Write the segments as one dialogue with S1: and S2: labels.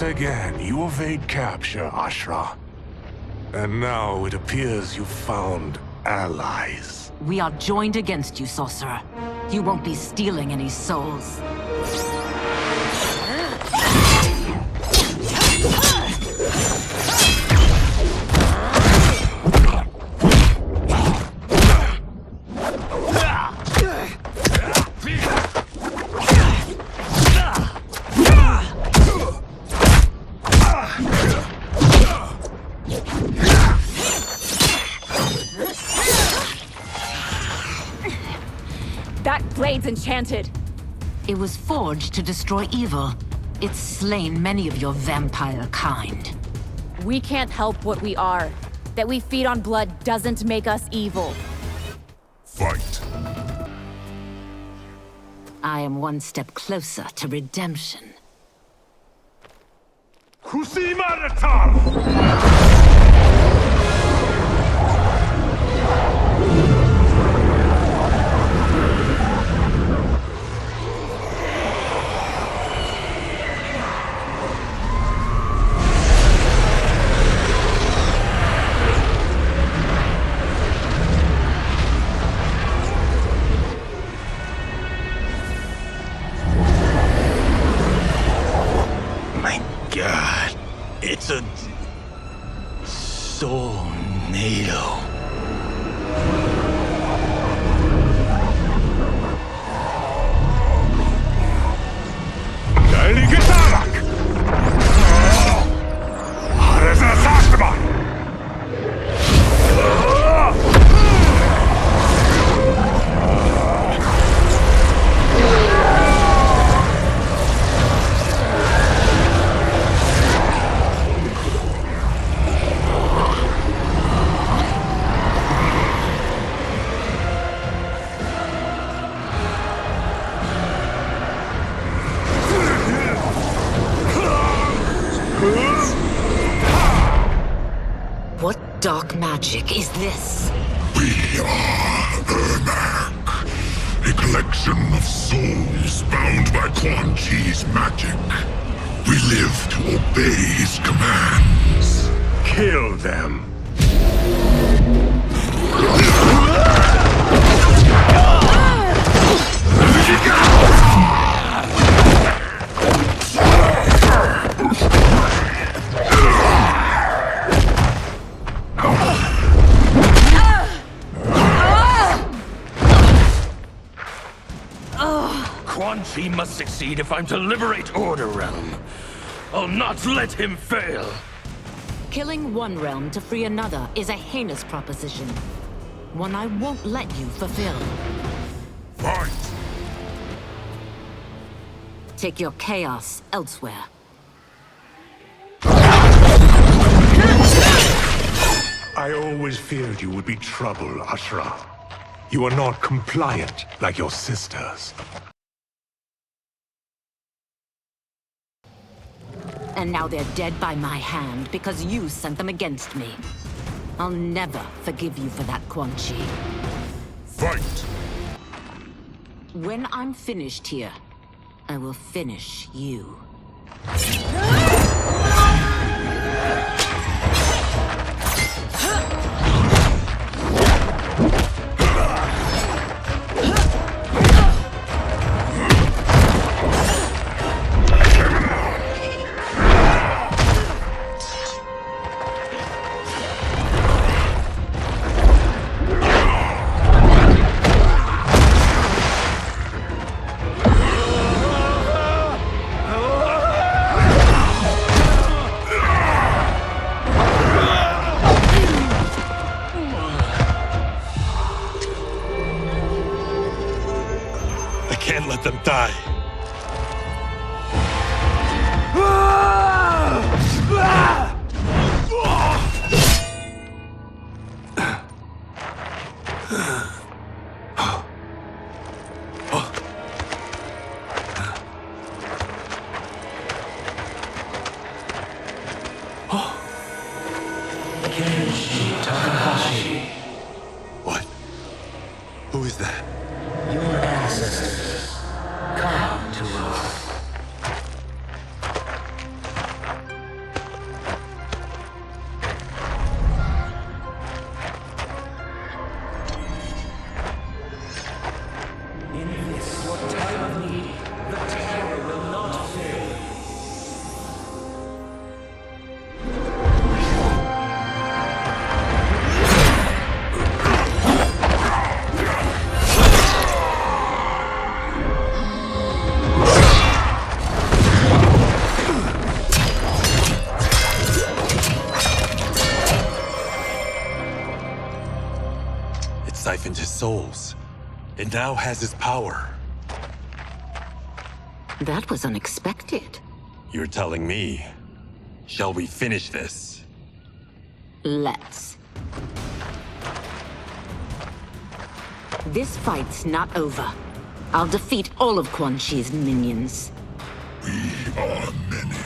S1: Yet again, you evade capture, Ashra. And now it appears you've found allies.
S2: We are joined against you, sorcerer. You won't be stealing any souls.
S3: That blade's enchanted.
S2: It was forged to destroy evil. It's slain many of your vampire kind.
S3: We can't help what we are. That we feed on blood doesn't make us evil.
S1: Fight.
S2: I am one step closer to redemption.
S4: God, it's a tornado.
S2: What dark magic is this?
S5: We are Ermac, a collection of souls bound by Quan Chi's magic. We live to obey his commands.
S1: Kill them.
S4: Quan Chi must succeed if I'm to liberate Order Realm. I'll not let him fail.
S2: Killing one realm to free another is a heinous proposition. One I won't let you fulfill.
S5: Fight!
S2: Take your chaos elsewhere.
S1: I always feared you would be trouble, Ashra. You are not compliant like your sisters.
S2: And now they're dead by my hand because you sent them against me. I'll never forgive you for that, Quan Chi.
S5: Fight!
S2: When I'm finished here, I will finish you.
S4: Can't let them die. What? Who is that?
S6: Your ancestors, come to us. souls. It now has his power.
S2: That was unexpected.
S6: You're telling me. Shall we finish this?
S2: Let's. This fight's not over. I'll defeat all of Quan Chi's minions.
S5: We are many.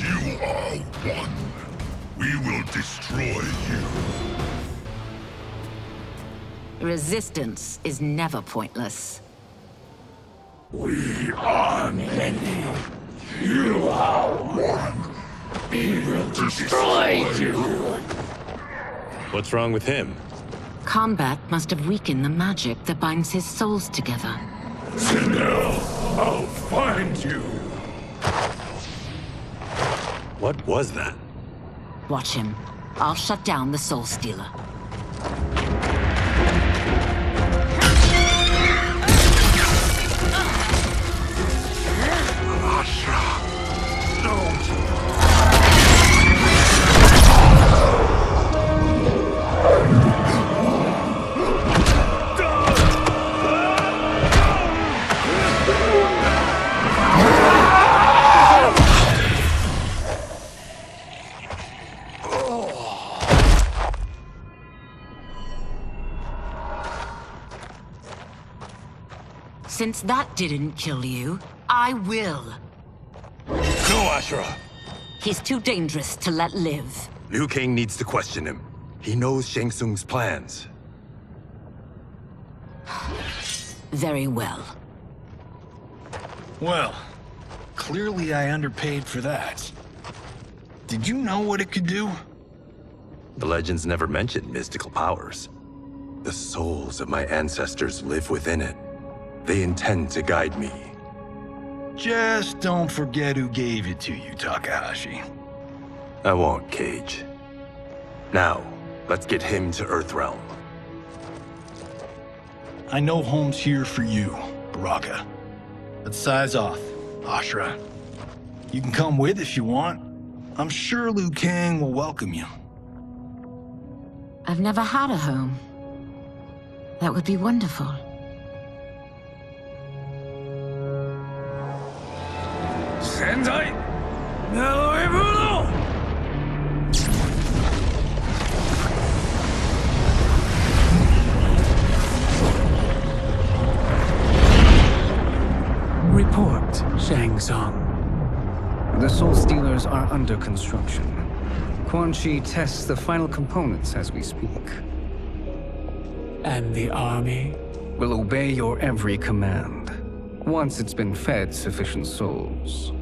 S5: You are one. We will destroy you.
S2: Resistance is never pointless.
S5: We are many. You are one. We will destroy you.
S6: What's wrong with him?
S2: Combat must have weakened the magic that binds his souls together.
S5: Now, I'll find you.
S6: What was that?
S2: Watch him. I'll shut down the Soul Stealer.
S1: Ashra, don't.
S2: Since that didn't kill you, I will.
S6: No, Ashra!
S2: He's too dangerous to let live.
S6: Liu Kang needs to question him. He knows Shang Tsung's plans.
S2: Very well.
S7: Well, clearly I underpaid for that. Did you know what it could do?
S6: The legends never mentioned mystical powers. The souls of my ancestors live within it. They intend to guide me.
S7: Just don't forget who gave it to you, Takahashi.
S6: I won't, Cage. Now, let's get him to Earthrealm.
S7: I know home's here for you, Baraka. But size off, Ashra. You can come with if you want. I'm sure Liu Kang will welcome you.
S2: I've never had a home. That would be wonderful.
S4: Sendai! Now
S8: Report, Shang Tsung. The Soul Stealers are under construction. Quan Chi tests the final components as we speak. And the army? Will obey your every command, once it's been fed sufficient souls.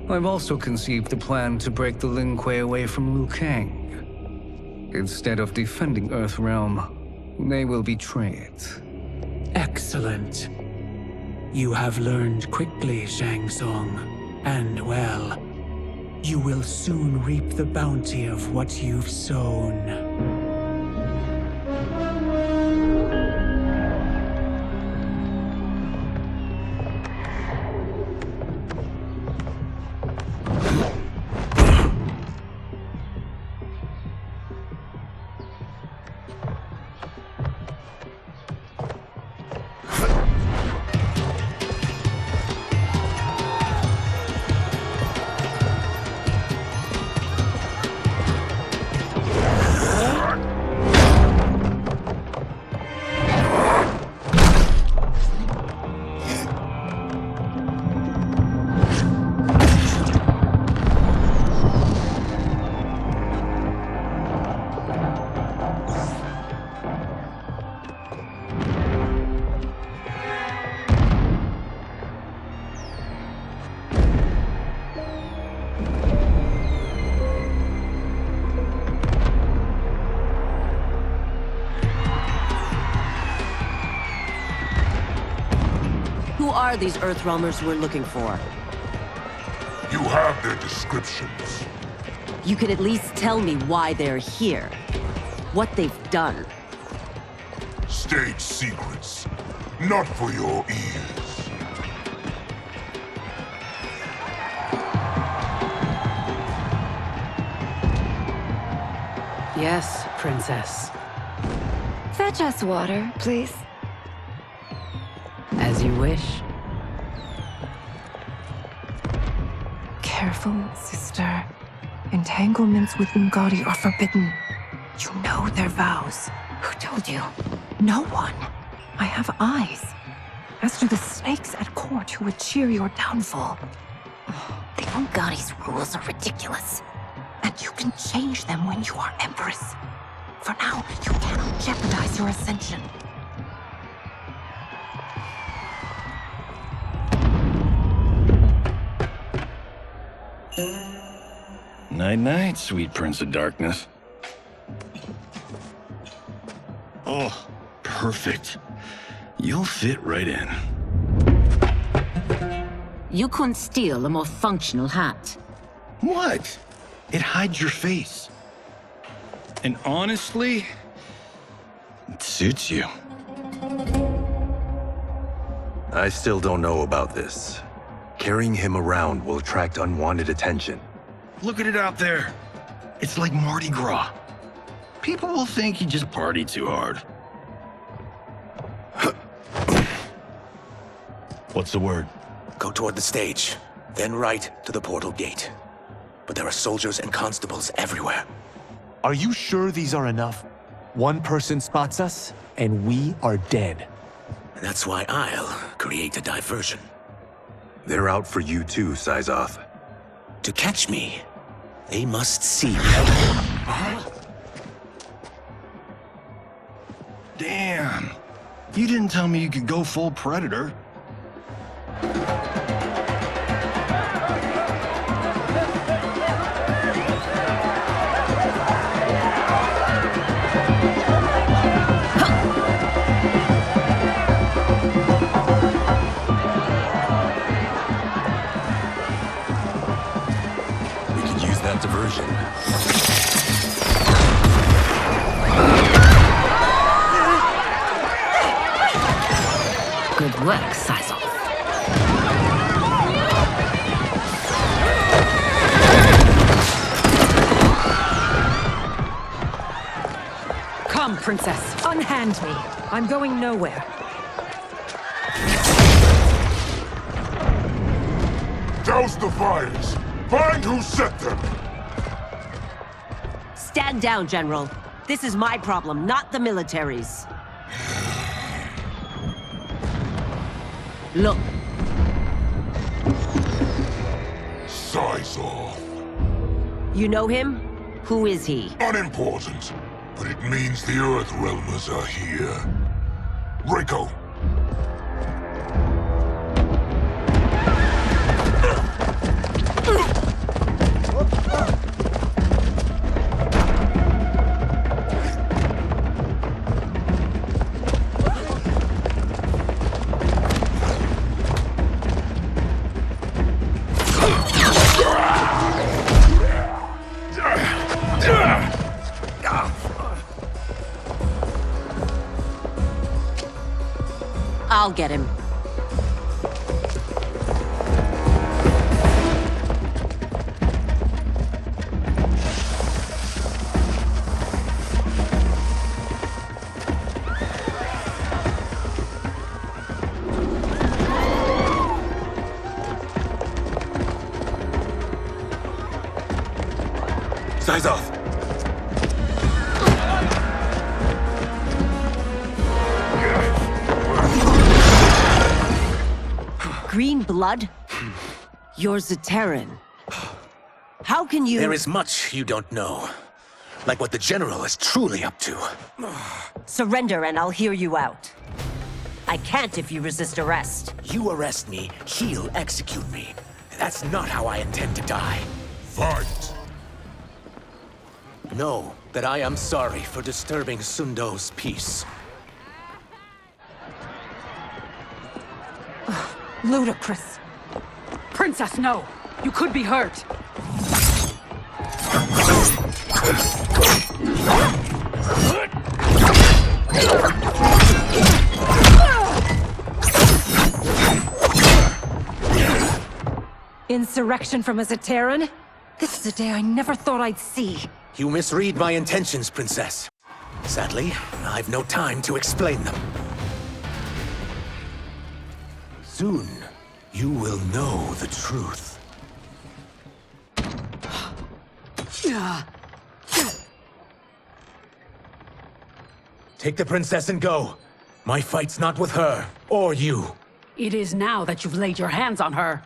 S8: I've also conceived a plan to break the Lin Kuei away from Liu Kang. Instead of defending Earthrealm, they will betray it. Excellent. You have learned quickly, Shang Tsung. And well, you will soon reap the bounty of what you've sown.
S9: Who are these Earthrealmers we're looking for?
S5: You have their descriptions.
S9: You could at least tell me why they're here. What they've done.
S5: State secrets. Not for your ears.
S10: Yes, Princess. Fetch us water, please.
S9: As you wish.
S10: Careful, sister. Entanglements with Ungadi are forbidden. You know their vows. Who told you? No one. I have eyes. As do the snakes at court who would cheer your downfall. The Ungadi's rules are ridiculous. And you can change them when you are Empress. For now, you cannot jeopardize your ascension.
S7: Night-night, sweet Prince of Darkness. Oh, perfect. You'll fit right in.
S2: You couldn't steal a more functional hat.
S7: What? It hides your face. And honestly, it suits you.
S6: I still don't know about this. Carrying him around will attract unwanted attention.
S7: Look at it out there. It's like Mardi Gras. People will think you just party too hard. What's the word?
S11: Go toward the stage, then right to the portal gate. But there are soldiers and constables everywhere.
S12: Are you sure these are enough? One person spots us, and we are dead.
S11: That's why I'll create a diversion.
S6: They're out for you too, Syzoth.
S11: To catch me, they must see me.
S7: Damn. You didn't tell me you could go full Predator.
S6: Diversion.
S2: Good work, Syzoth.
S9: Come, Princess. Unhand me. I'm going nowhere.
S5: Douse the fires! Find who set them!
S9: Stand down, General. This is my problem, not the military's.
S2: Look.
S5: Syzoth.
S9: You know him? Who is he?
S5: Unimportant, but it means the Earthrealmers are here. Reiko.
S9: I'll get him.
S11: Syzoth!
S9: Green blood? You're Zaterran. How can you—
S11: There is much you don't know. Like what the General is truly up to.
S9: Surrender and I'll hear you out. I can't if you resist arrest.
S11: You arrest me, he'll execute me. That's not how I intend to die.
S5: Fight!
S11: Know that I am sorry for disturbing Sundo's peace.
S9: Ludicrous.
S13: Princess, no! You could be hurt!
S9: Insurrection from a Zaterran? This is a day I never thought I'd see.
S11: You misread my intentions, Princess. Sadly, I've no time to explain them. Soon, you will know the truth. Take the princess and go. My fight's not with her, or you.
S13: It is now that you've laid your hands on her.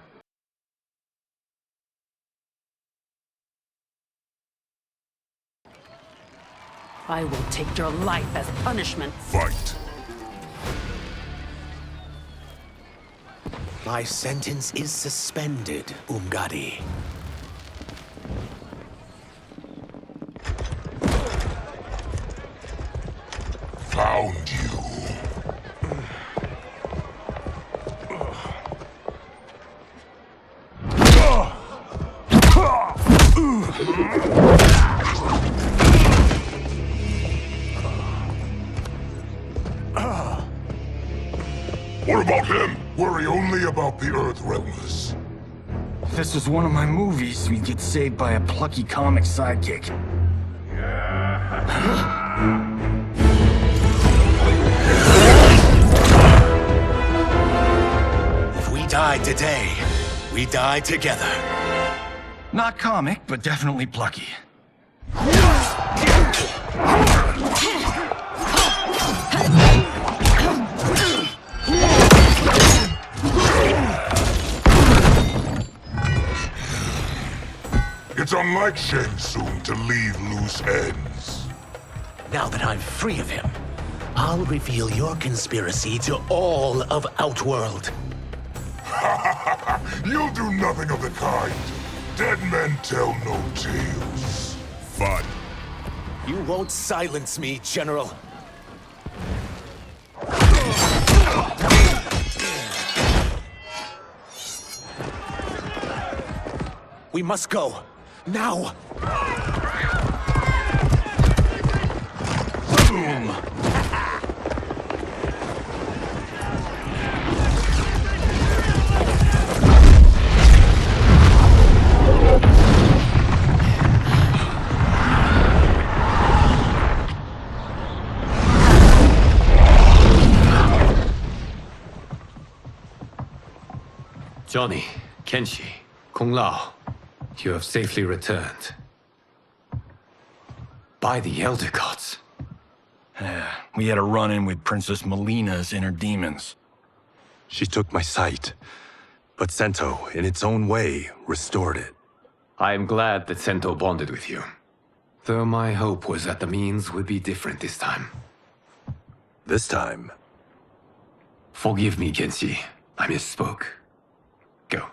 S13: I will take your life as punishment.
S1: Fight.
S11: My sentence is suspended, Umgadi.
S5: Found you. What about him? Worry only about the Earth Realmers.
S7: If this was one of my movies, we'd get saved by a plucky comic sidekick.
S11: If we die today, we die together.
S7: Not comic, but definitely plucky.
S5: It's unlike Shang Tsung to leave loose ends.
S11: Now that I'm free of him, I'll reveal your conspiracy to all of Outworld.
S5: You'll do nothing of the kind. Dead men tell no tales. Fun.
S11: You won't silence me, General. We must go. Now!
S7: Boom!
S6: Johnny, Kenshi, Kung Lao, you have safely returned. By the Elder Gods.
S7: We had a run-in with Princess Melina's inner demons.
S6: She took my sight, but Sento, in its own way, restored it. I am glad that Sento bonded with you. Though my hope was that the means would be different this time. This time? Forgive me, Kenshi. I misspoke. Go.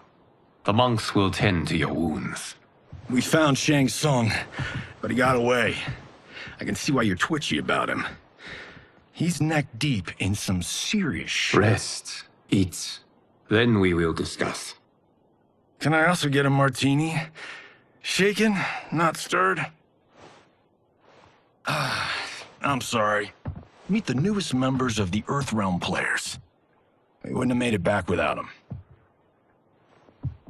S6: The monks will tend to your wounds.
S7: We found Shang Tsung, but he got away. I can see why you're twitchy about him. He's neck-deep in some serious shit.
S6: Rest. Eat. Then we will discuss.
S7: Can I also get a martini? Shaken, not stirred? I'm sorry. Meet the newest members of the Earthrealm players. We wouldn't have made it back without them.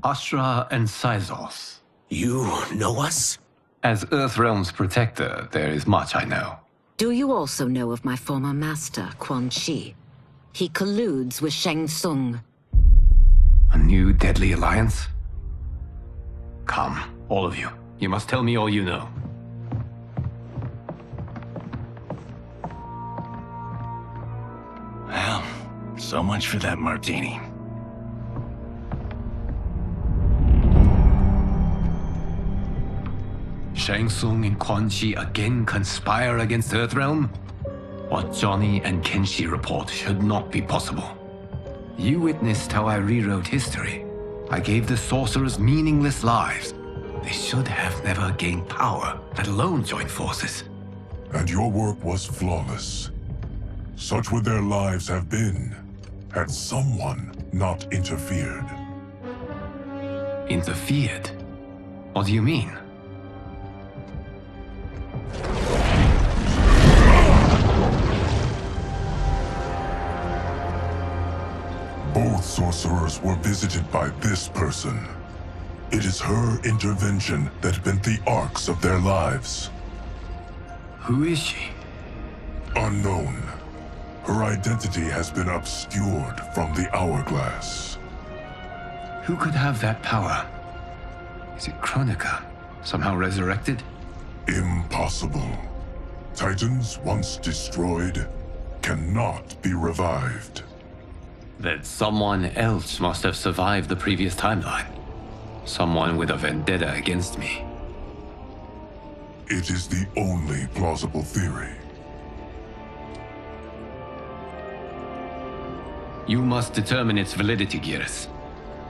S6: Astra and Syzos.
S11: You know us?
S6: As Earthrealm's protector, there is much I know.
S2: Do you also know of my former master, Quan Chi? He colludes with Shang Tsung.
S6: A new deadly alliance? Come, all of you. You must tell me all you know.
S7: Well, so much for that martini.
S6: Shang Tsung and Quan Chi again conspire against Earthrealm? What Johnny and Kenshi report should not be possible. You witnessed how I rewrote history. I gave the sorcerers meaningless lives. They should have never gained power, let alone joined forces.
S5: And your work was flawless. Such would their lives have been, had someone not interfered.
S6: Interfered? What do you mean?
S5: Both sorcerers were visited by this person. It is her intervention that bent the arcs of their lives.
S6: Who is she?
S5: Unknown. Her identity has been obscured from the hourglass.
S6: Who could have that power? Is it Kronika? Somehow resurrected?
S5: Impossible. Titans, once destroyed, cannot be revived.
S6: Then someone else must have survived the previous timeline. Someone with a vendetta against me.
S5: It is the only plausible theory.
S6: You must determine its validity, Geras.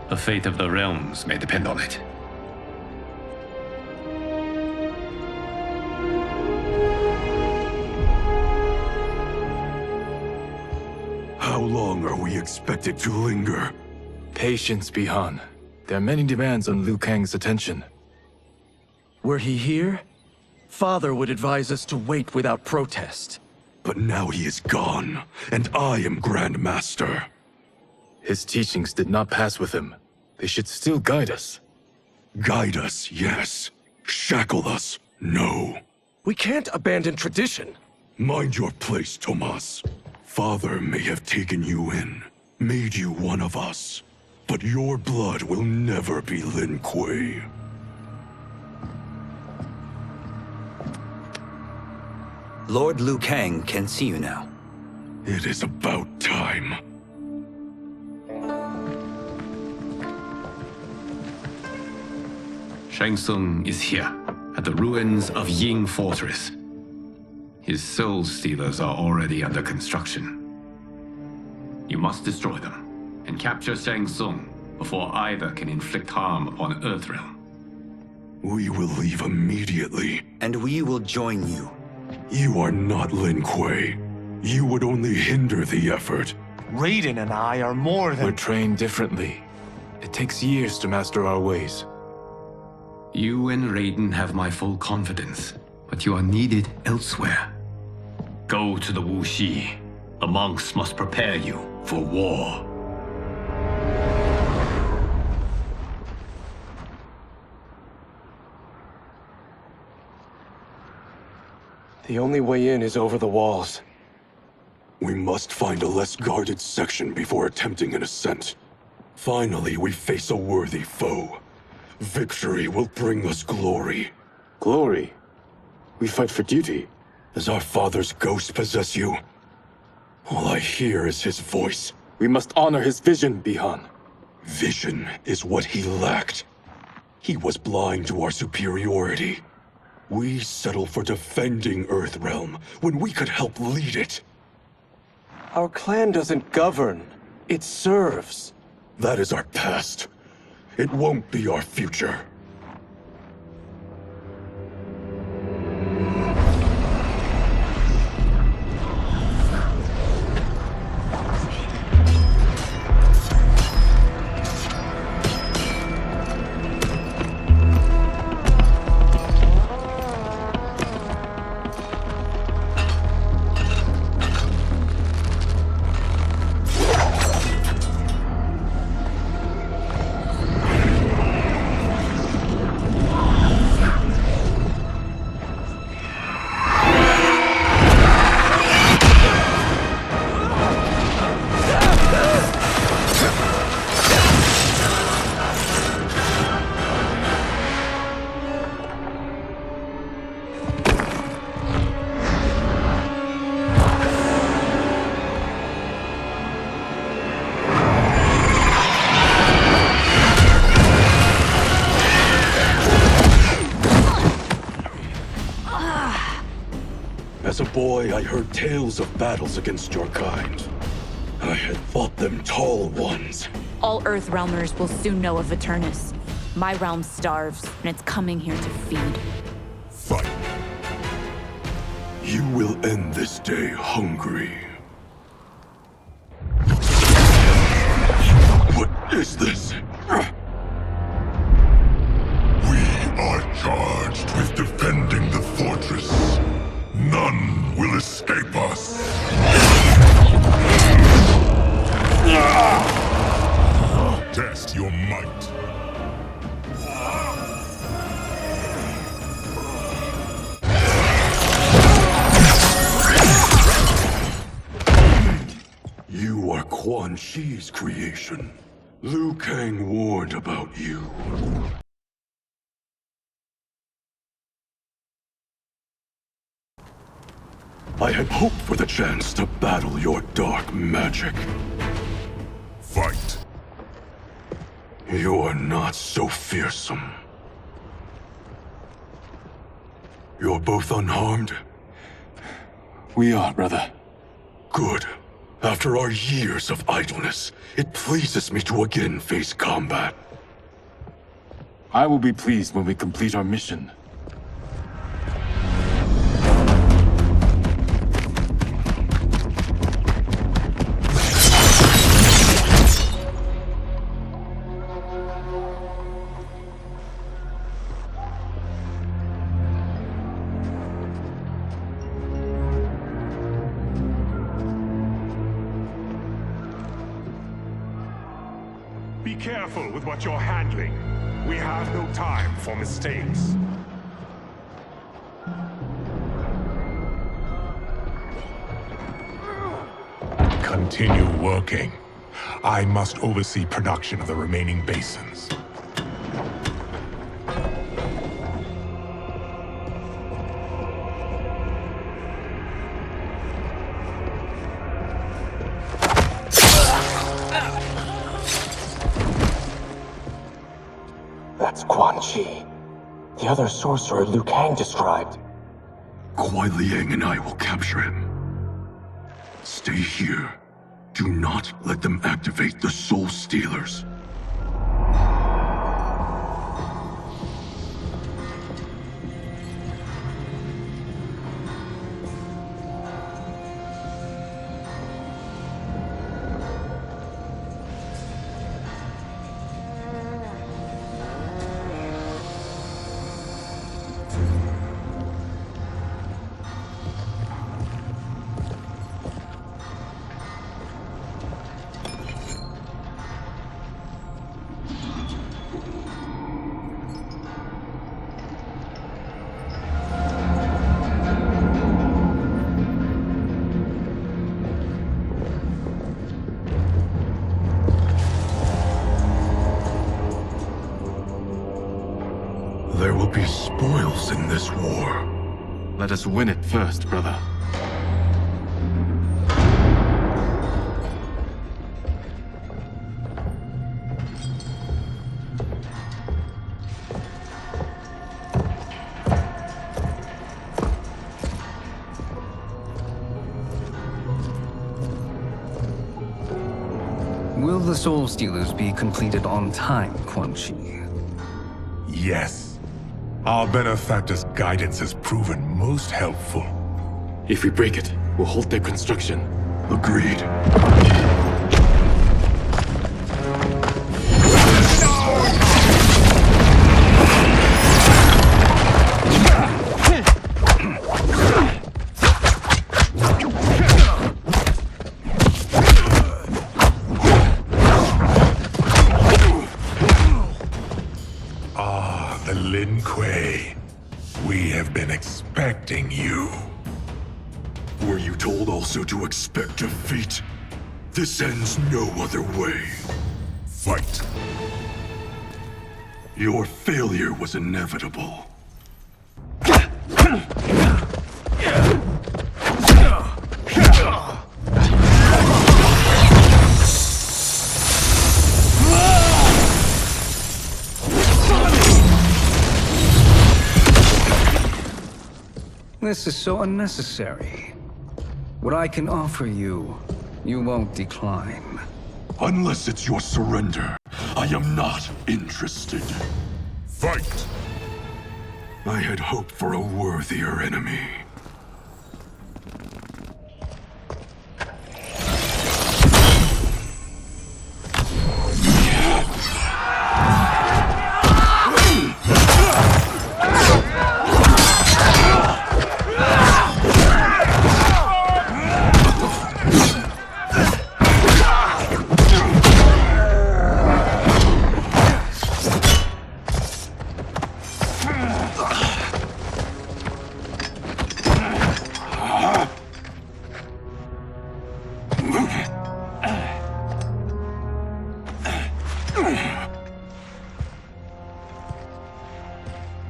S6: The fate of the realms may depend on it.
S14: How long are we expected to linger?
S12: Patience, Bihan. There are many demands on Liu Kang's attention. Were he here, Father would advise us to wait without protest.
S14: But now he is gone, and I am Grand Master.
S12: His teachings did not pass with him. They should still guide us.
S14: Guide us, yes. Shackle us, no.
S12: We can't abandon tradition.
S14: Mind your place, Tomas. Father may have taken you in, made you one of us. But your blood will never be Lin Kuei.
S11: Lord Liu Kang can see you now.
S14: It is about time.
S6: Shang Tsung is here, at the ruins of Ying Fortress. His Soul Stealers are already under construction. You must destroy them, and capture Shang Tsung before either can inflict harm upon Earthrealm.
S14: We will leave immediately.
S11: And we will join you.
S14: You are not Lin Kuei. You would only hinder the effort.
S12: Raiden and I are more than— We're trained differently. It takes years to master our ways.
S6: You and Raiden have my full confidence, but you are needed elsewhere. Go to the Wuxi. The monks must prepare you for war.
S12: The only way in is over the walls.
S14: We must find a less guarded section before attempting an ascent. Finally, we face a worthy foe. Victory will bring us glory.
S12: Glory? We fight for duty.
S14: Does our father's ghost possess you? All I hear is his voice.
S12: We must honor his vision, Bihan.
S14: Vision is what he lacked. He was blind to our superiority. We settle for defending Earthrealm when we could help lead it.
S12: Our clan doesn't govern. It serves.
S14: That is our past. It won't be our future. As a boy, I heard tales of battles against your kind. I had thought them tall ones.
S3: All Earthrealmers will soon know of Eternus. My realm starves, and it's coming here to feed.
S14: Fight. You will end this day hungry. What is this? We are charged with defending the fortress. None will escape us. Test your might. Quan Chi's creation. Liu Kang warned about you. I had hoped for the chance to battle your dark magic.
S5: Fight.
S14: You are not so fearsome. You're both unharmed?
S12: We are, brother.
S14: Good. After our years of idleness, it pleases me to again face combat.
S12: I will be pleased when we complete our mission.
S1: Be careful with what you're handling. We have no time for mistakes. Continue working. I must oversee production of the remaining basins.
S11: That's Quan Chi. The other sorcerer Liu Kang described.
S14: Kuai Liang and I will capture him. Stay here. Do not let them activate the Soul Stealers. There will be spoils in this war.
S12: Let us win it first, brother.
S8: Will the Soul Stealers be completed on time, Quan Chi?
S1: Yes. Our benefactor's guidance has proven most helpful.
S12: If we break it, we'll halt their construction.
S14: Agreed.
S1: The Lin Kuei. We have been expecting you.
S14: Were you told also to expect defeat? This ends no other way.
S1: Fight.
S14: Your failure was inevitable.
S8: This is so unnecessary. What I can offer you, you won't decline.
S14: Unless it's your surrender, I am not interested.
S1: Fight!
S14: I had hoped for a worthier enemy.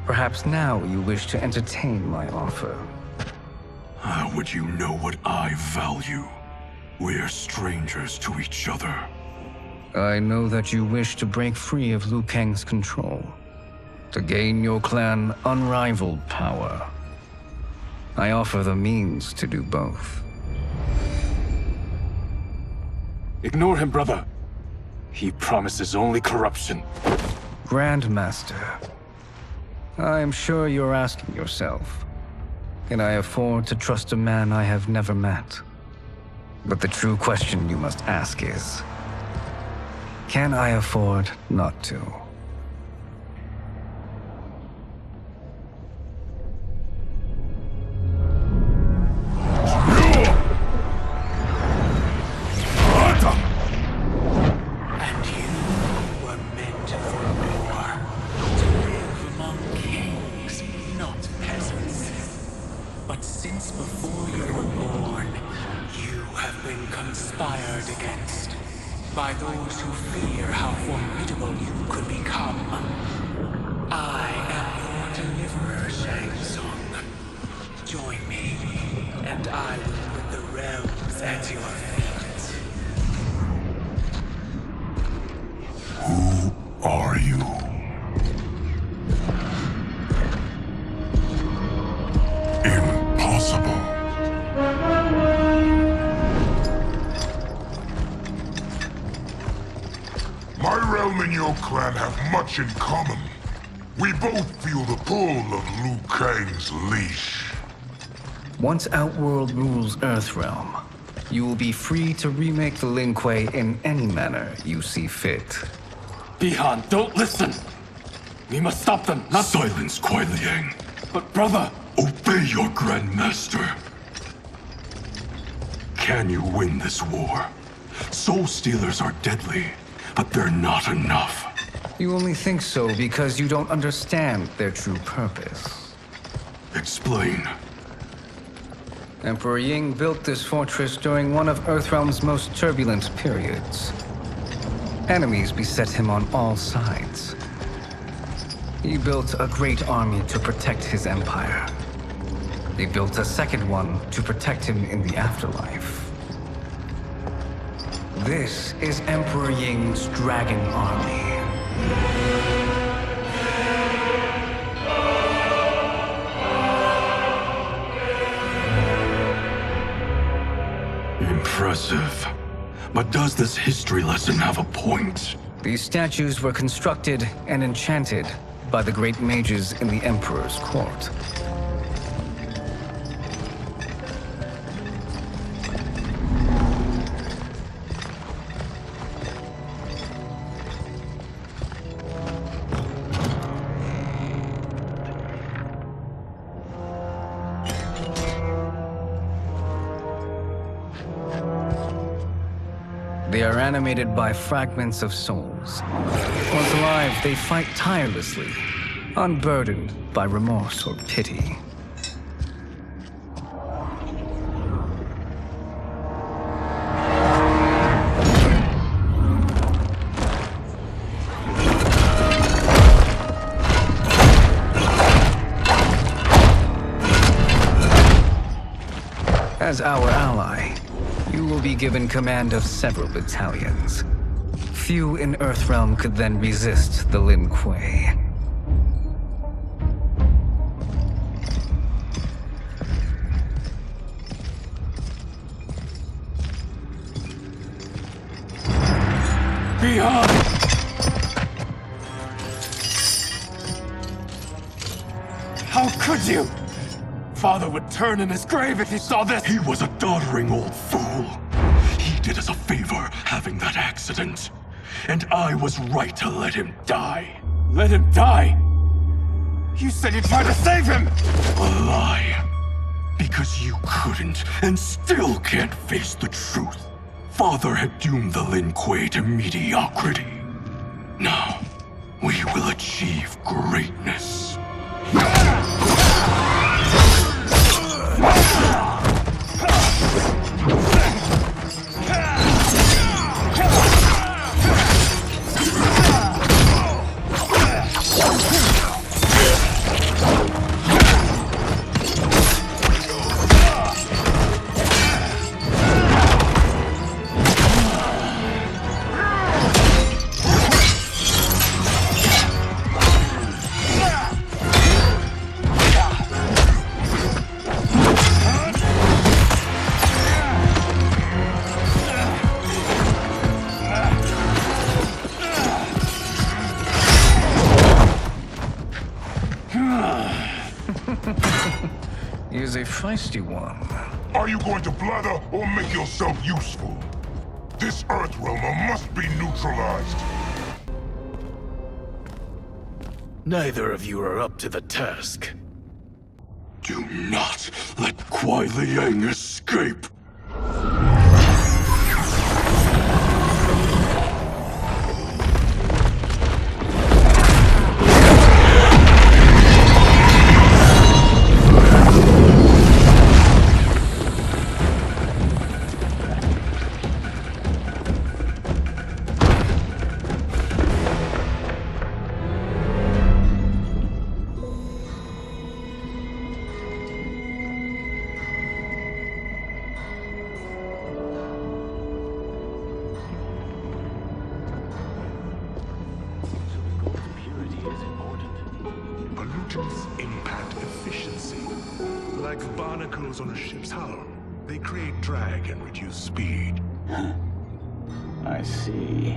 S8: Perhaps now you wish to entertain my offer.
S14: How would you know what I value? We're strangers to each other.
S8: I know that you wish to break free of Liu Kang's control, to gain your clan unrivaled power. I offer the means to do both.
S14: Ignore him, brother. He promises only corruption.
S8: Grandmaster, I am sure you're asking yourself, can I afford to trust a man I have never met? But the true question you must ask is, can I afford not to?
S11: And you were meant for more. To live among kings, not peasants. But since before you were born, you have been conspired against by those who fear how formidable you could become. I am your deliverer, Shang Tsung. Join me, and I will put the realms at your feet.
S5: Who are you? Impossible. My realm and your clan have much in common. We both feel the pull of Liu Kang's leash.
S8: Once Outworld rules Earthrealm, you will be free to remake the Lin Kuei in any manner you see fit.
S14: Bihan, don't listen! We must stop them, not— Silence, Kuai Liang. But brother— Obey your Grandmaster. Can you win this war? Soul Stealers are deadly, but they're not enough.
S8: You only think so because you don't understand their true purpose.
S14: Explain.
S8: Emperor Ying built this fortress during one of Earthrealm's most turbulent periods. Enemies beset him on all sides. He built a great army to protect his empire. He built a second one to protect him in the afterlife. This is Emperor Ying's Dragon Army.
S14: Impressive. But does this history lesson have a point?
S8: These statues were constructed and enchanted by the great mages in the Emperor's court. They are animated by fragments of souls. Once alive, they fight tirelessly, unburdened by remorse or pity. As our ally, you will be given command of several battalions. Few in Earthrealm could then resist the Lin Kuei.
S14: Beyond! How could you? Father would turn in his grave if he saw this! He was a doddering old fool. He did us a favor having that accident. And I was right to let him die. Let him die? You said you tried to save him! A lie. Because you couldn't and still can't face the truth. Father had doomed the Lin Kuei to mediocrity. Now, we will achieve greatness.
S8: is a feisty one.
S5: Are you going to blather or make yourself useful? This Earthrealmer must be neutralized.
S14: Neither of you are up to the task. Do not let Kuai Liang escape!
S1: Pollutants impact efficiency. Like barnacles on a ship's hull. They create drag and reduce speed.
S11: I see.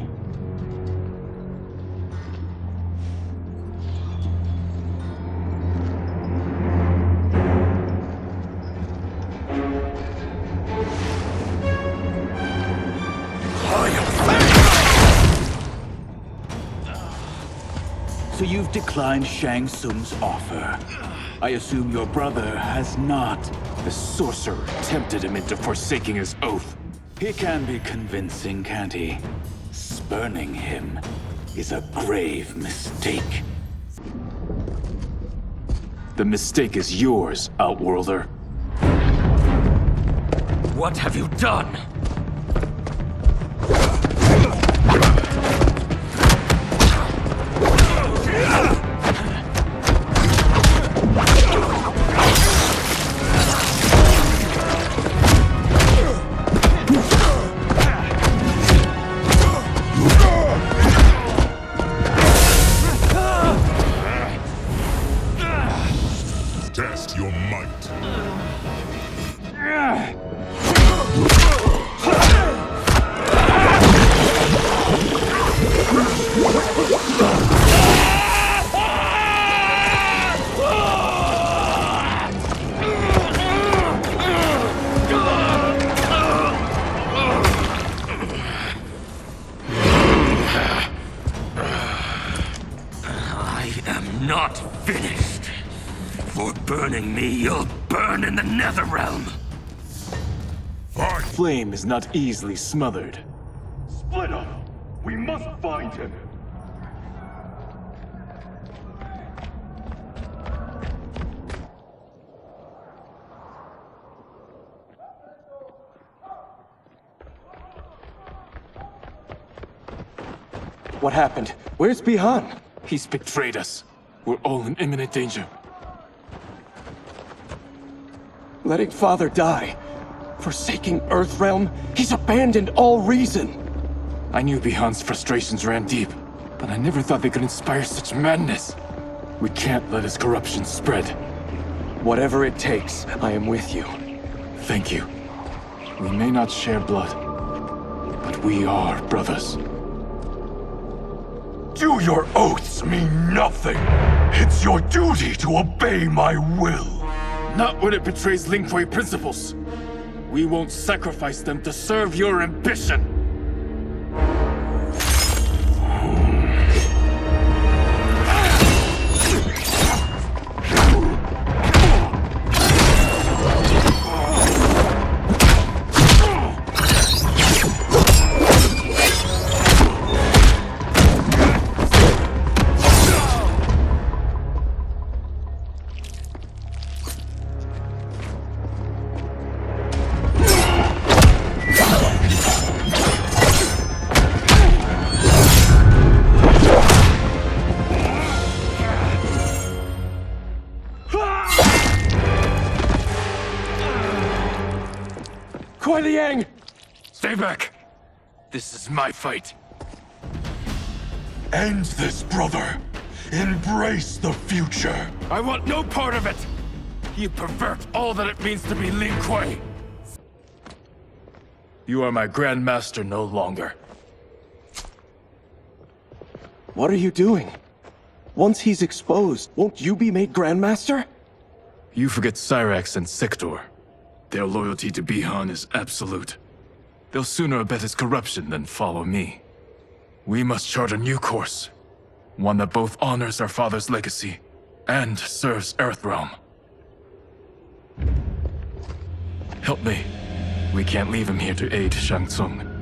S11: So you've declined Shang Tsung's offer. I assume your brother has not. The sorcerer tempted him into forsaking his oath. He can be convincing, can't he? Spurning him is a grave mistake. The mistake is yours, Outworlder.
S4: What have you done?
S5: Test your might.
S4: I am not finished. For burning me, you'll burn in the Netherrealm.
S14: Our flame is not easily smothered.
S5: Split up! We must find him!
S14: What happened? Where's Bihan? He's betrayed us. We're all in imminent danger. Letting Father die. Forsaking Earthrealm. He's abandoned all reason. I knew Bihan's frustrations ran deep, but I never thought they could inspire such madness. We can't let his corruption spread. Whatever it takes, I am with you. Thank you. We may not share blood, but we are brothers.
S5: Do your oaths mean nothing? It's your duty to obey my will.
S14: Not when it betrays Lin Kuei principles. We won't sacrifice them to serve your ambition. Kuai Liang!
S4: Stay back! This is my fight.
S5: End this, brother. Embrace the future.
S4: I want no part of it! You pervert all that it means to be Lin Kuei!
S14: You are my Grand Master no longer.
S15: What are you doing? Once he's exposed, won't you be made Grandmaster?
S12: You forget Cyrax and Sector. Their loyalty to Bihan is absolute. They'll sooner abet his corruption than follow me. We must chart a new course. One that both honors our father's legacy and serves Earthrealm. Help me. We can't leave him here to aid Shang Tsung.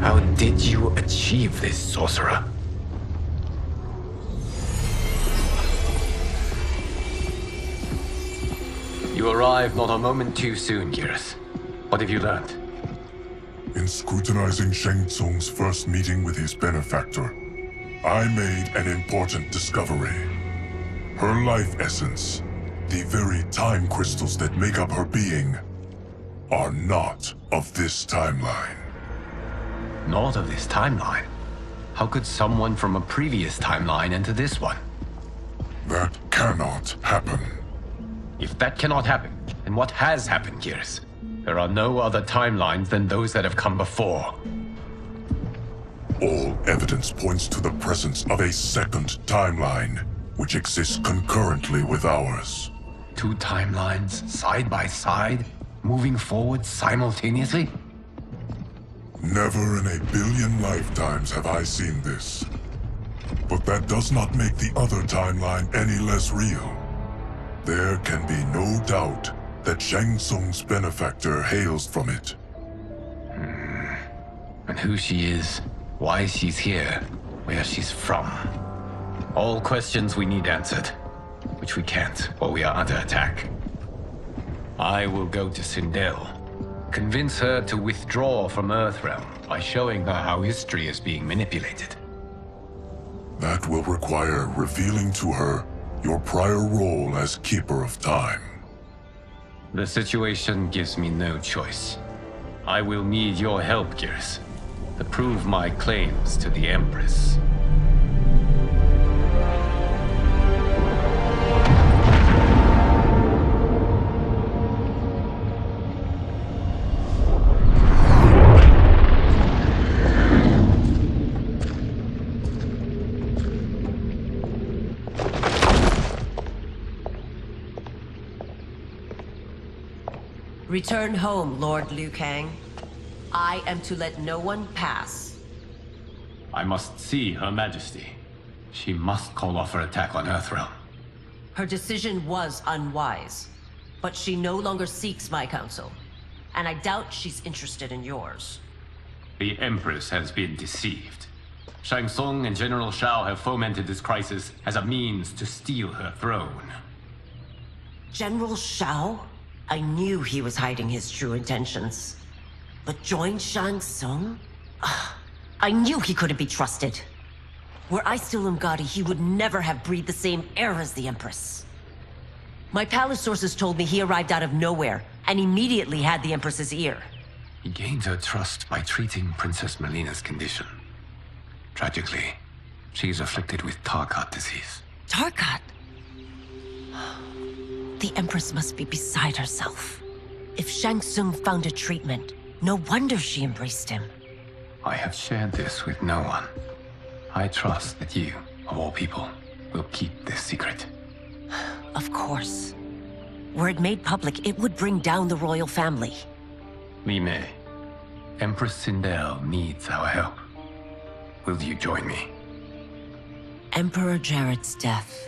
S6: How did you achieve this, sorcerer? You arrived not a moment too soon, Geras. What have you learned?
S5: In scrutinizing Shang Tsung's first meeting with his benefactor, I made an important discovery. Her life essence, the very time crystals that make up her being, are not of this timeline.
S6: Not of this timeline? How could someone from a previous timeline enter this one?
S5: That cannot happen.
S6: If that cannot happen, then what has happened, Geras? There are no other timelines than those that have come before.
S5: All evidence points to the presence of a second timeline, which exists concurrently with ours.
S6: Two timelines, side by side, moving forward simultaneously?
S5: Never in a billion lifetimes have I seen this. But that does not make the other timeline any less real. There can be no doubt that Shang Tsung's benefactor hails from it.
S6: And who she is, why she's here, where she's from. All questions we need answered, which we can't, or we are under attack. I will go to Sindel, convince her to withdraw from Earthrealm by showing her how history is being manipulated.
S5: That will require revealing to her your prior role as Keeper of Time.
S6: The situation gives me no choice. I will need your help, Geras, to prove my claims to the Empress.
S9: Return home, Lord Liu Kang. I am to let no one pass.
S6: I must see Her Majesty. She must call off her attack on Earthrealm.
S9: Her decision was unwise, but she no longer seeks my counsel, and I doubt she's interested in yours.
S6: The Empress has been deceived. Shang Tsung and General Shao have fomented this crisis as a means to steal her throne.
S9: General Shao? I knew he was hiding his true intentions. But join Shang Tsung? I knew he couldn't be trusted. Were I still Umgadi, he would never have breathed the same air as the Empress. My palace sources told me he arrived out of nowhere, and immediately had the Empress's ear.
S6: He gained her trust by treating Princess Melina's condition. Tragically, she's afflicted with Tarkat disease.
S9: Tarkat? The Empress must be beside herself. If Shang Tsung found a treatment, no wonder she embraced him.
S6: I have shared this with no one. I trust that you, of all people, will keep this secret.
S9: Of course. Were it made public, it would bring down the royal family.
S6: Li Mei, Empress Sindel needs our help. Will you join me?
S9: Emperor Jarrett's death,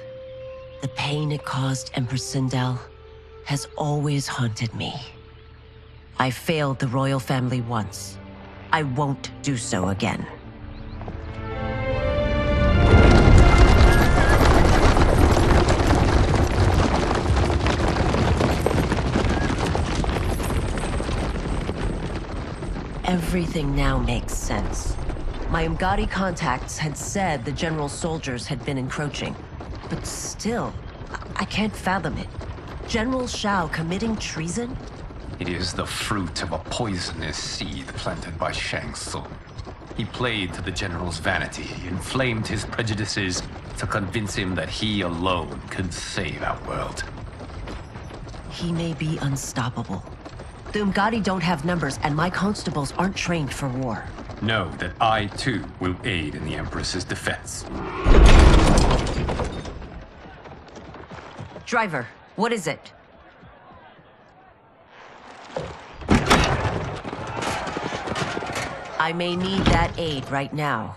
S9: the pain it caused Empress Sindel, has always haunted me. I failed the royal family once. I won't do so again. Everything now makes sense. My Umgadi contacts had said the general's soldiers had been encroaching. But still, I can't fathom it. General Shao committing treason?
S6: It is the fruit of a poisonous seed planted by Shang Tsung. He played to the general's vanity, inflamed his prejudices, to convince him that he alone can save our world.
S9: He may be unstoppable. The Umgadi don't have numbers, and my constables aren't trained for war.
S6: Know that I, too, will aid in the Empress's defense.
S9: Driver, what is it? I may need that aid right now.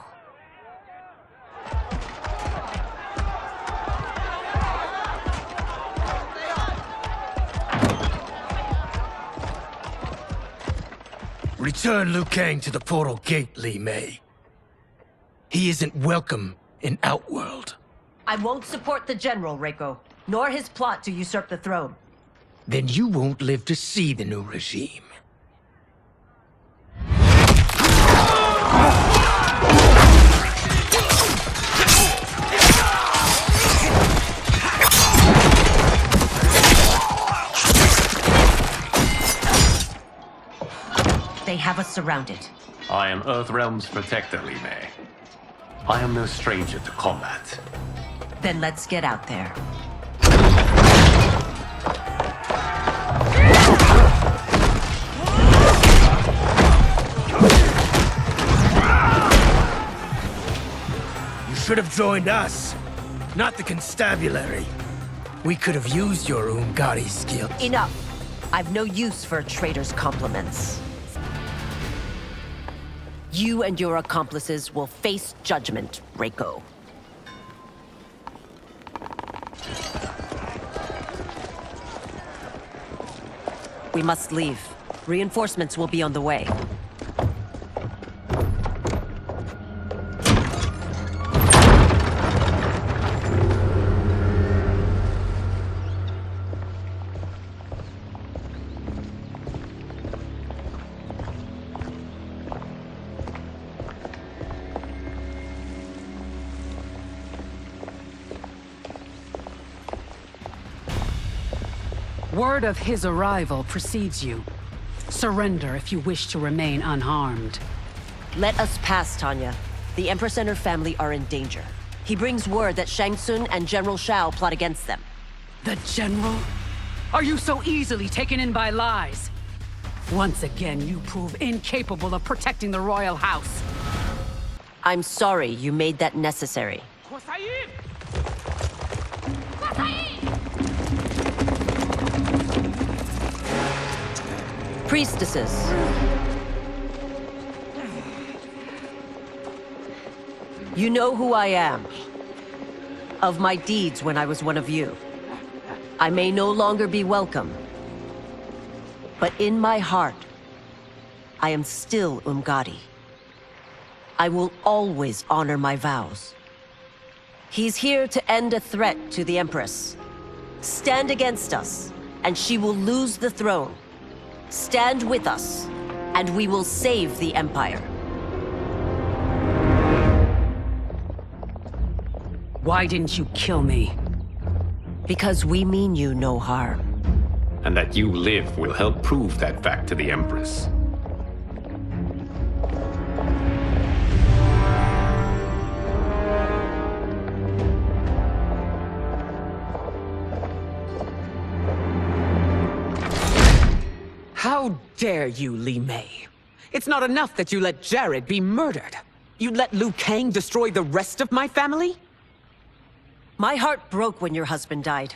S15: Return Liu Kang to the portal gate, Li Mei. He isn't welcome in Outworld.
S9: I won't support the General, Reiko, nor his plot to usurp the throne.
S15: Then you won't live to see the new regime.
S9: They have us surrounded.
S6: I am Earthrealm's protector, Li Mei. I am no stranger to combat.
S9: Then let's get out there.
S15: You should have joined us, not the constabulary. We could have used your Umgadi skills.
S9: Enough! I've no use for a traitor's compliments. You and your accomplices will face judgment, Reiko. We must leave. Reinforcements will be on the way.
S13: Word of his arrival precedes you. Surrender if you wish to remain unharmed.
S9: Let us pass, Tanya. The Empress and her family are in danger. He brings word that Shang Tsung and General Shao plot against them.
S13: The General? Are you so easily taken in by lies? Once again, you prove incapable of protecting the royal house.
S9: I'm sorry you made that necessary. Priestesses. You know who I am. Of my deeds when I was one of you. I may no longer be welcome. But in my heart, I am still Umgadi. I will always honor my vows. He's here to end a threat to the Empress. Stand against us, and she will lose the throne. Stand with us, and we will save the Empire.
S13: Why didn't you kill me?
S9: Because we mean you no harm.
S6: And that you live will help prove that fact to the Empress.
S13: How dare you, Li Mei? It's not enough that you let Jared be murdered. You'd let Liu Kang destroy the rest of my family?
S9: My heart broke when your husband died.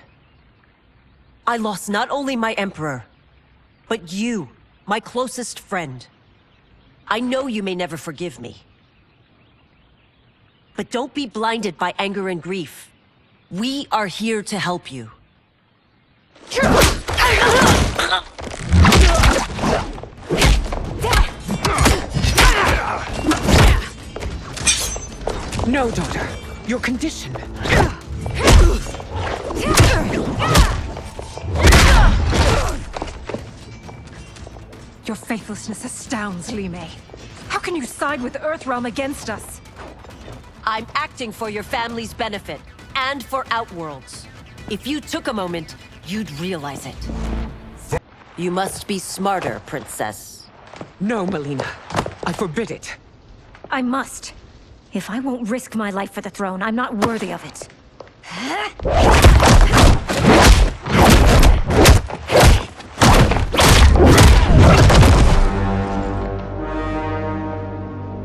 S9: I lost not only my emperor, but you, my closest friend. I know you may never forgive me. But don't be blinded by anger and grief. We are here to help you.
S13: No, daughter. Your condition.
S10: Your faithlessness astounds, Li Mei. How can you side with Earthrealm against us?
S9: I'm acting for your family's benefit, and for Outworld's. If you took a moment, you'd realize it. You must be smarter, Princess.
S13: No, Melina. I forbid it.
S10: I must.
S16: If I won't risk my life for the throne, I'm not worthy of it.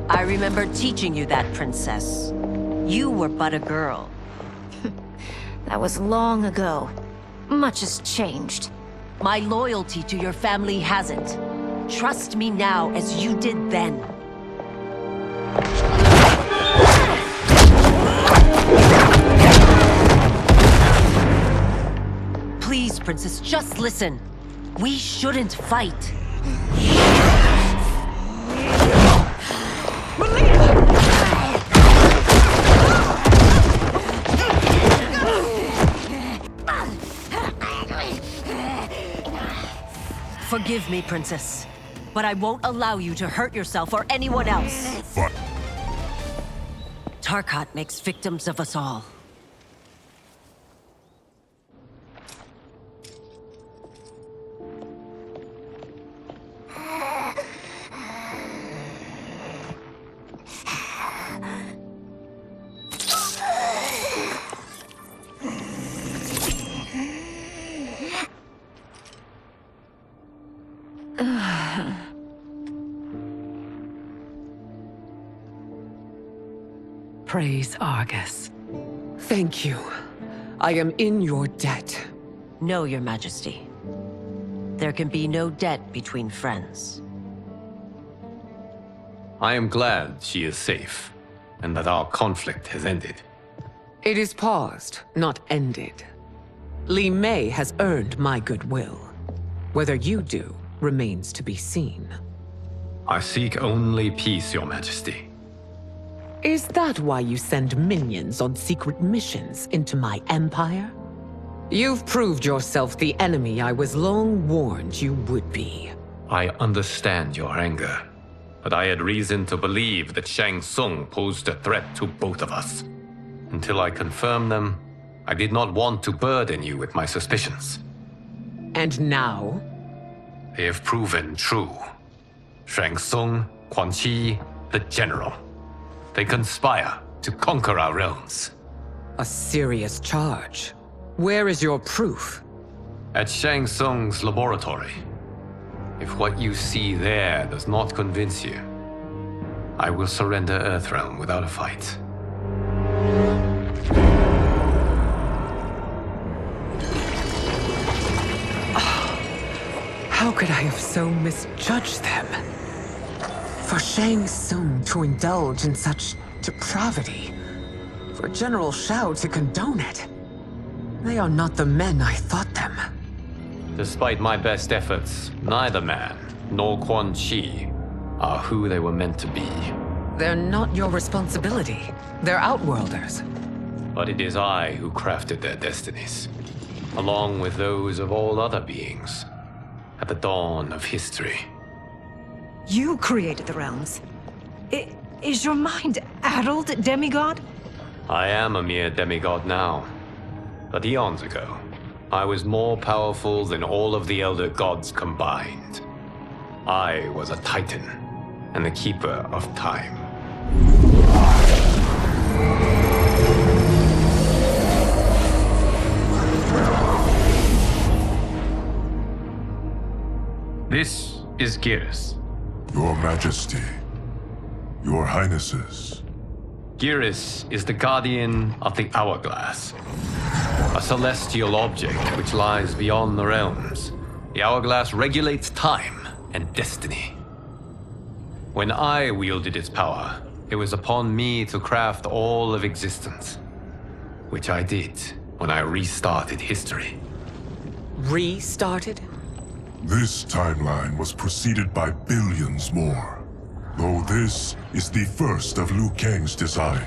S9: I remember teaching you that, princess. You were but a girl.
S16: That was long ago. Much has changed.
S9: My loyalty to your family hasn't. Trust me now as you did then. Please, princess, just listen. We shouldn't fight. Forgive me, princess, but I won't allow you to hurt yourself or anyone else. Tarkat makes victims of us all.
S13: Praise Argus. Thank you. I am in your debt.
S9: No, Your Majesty. There can be no debt between friends.
S6: I am glad she is safe, and that our conflict has ended.
S13: It is paused, not ended. Li Mei has earned my goodwill. Whether you do remains to be seen.
S6: I seek only peace, Your Majesty.
S13: Is that why you send minions on secret missions into my empire? You've proved yourself the enemy I was long warned you would be.
S6: I understand your anger, but I had reason to believe that Shang Tsung posed a threat to both of us. Until I confirmed them, I did not want to burden you with my suspicions.
S13: And now?
S6: They have proven true. Shang Tsung, Quan Chi, the General. They conspire to conquer our realms.
S13: A serious charge. Where is your proof?
S6: At Shang Tsung's laboratory. If what you see there does not convince you, I will surrender Earthrealm without a fight.
S13: How could I have so misjudged them? For Shang Tsung to indulge in such depravity, for General Shao to condone it, they are not the men I thought them.
S6: Despite my best efforts, neither man nor Quan Chi are who they were meant to be.
S13: They're not your responsibility. They're Outworlders.
S6: But it is I who crafted their destinies, along with those of all other beings, at the dawn of history.
S10: You created the realms. Is your mind addled, demigod?
S6: I am a mere demigod now. But eons ago, I was more powerful than all of the Elder Gods combined. I was a Titan, and the Keeper of Time. This is Geras.
S5: Your Majesty, Your Highnesses.
S6: Geras is the guardian of the Hourglass, a celestial object which lies beyond the realms. The Hourglass regulates time and destiny. When I wielded its power, it was upon me to craft all of existence, which I did when I restarted history.
S13: Restarted?
S5: This timeline was preceded by billions more. Though this is the first of Liu Kang's design.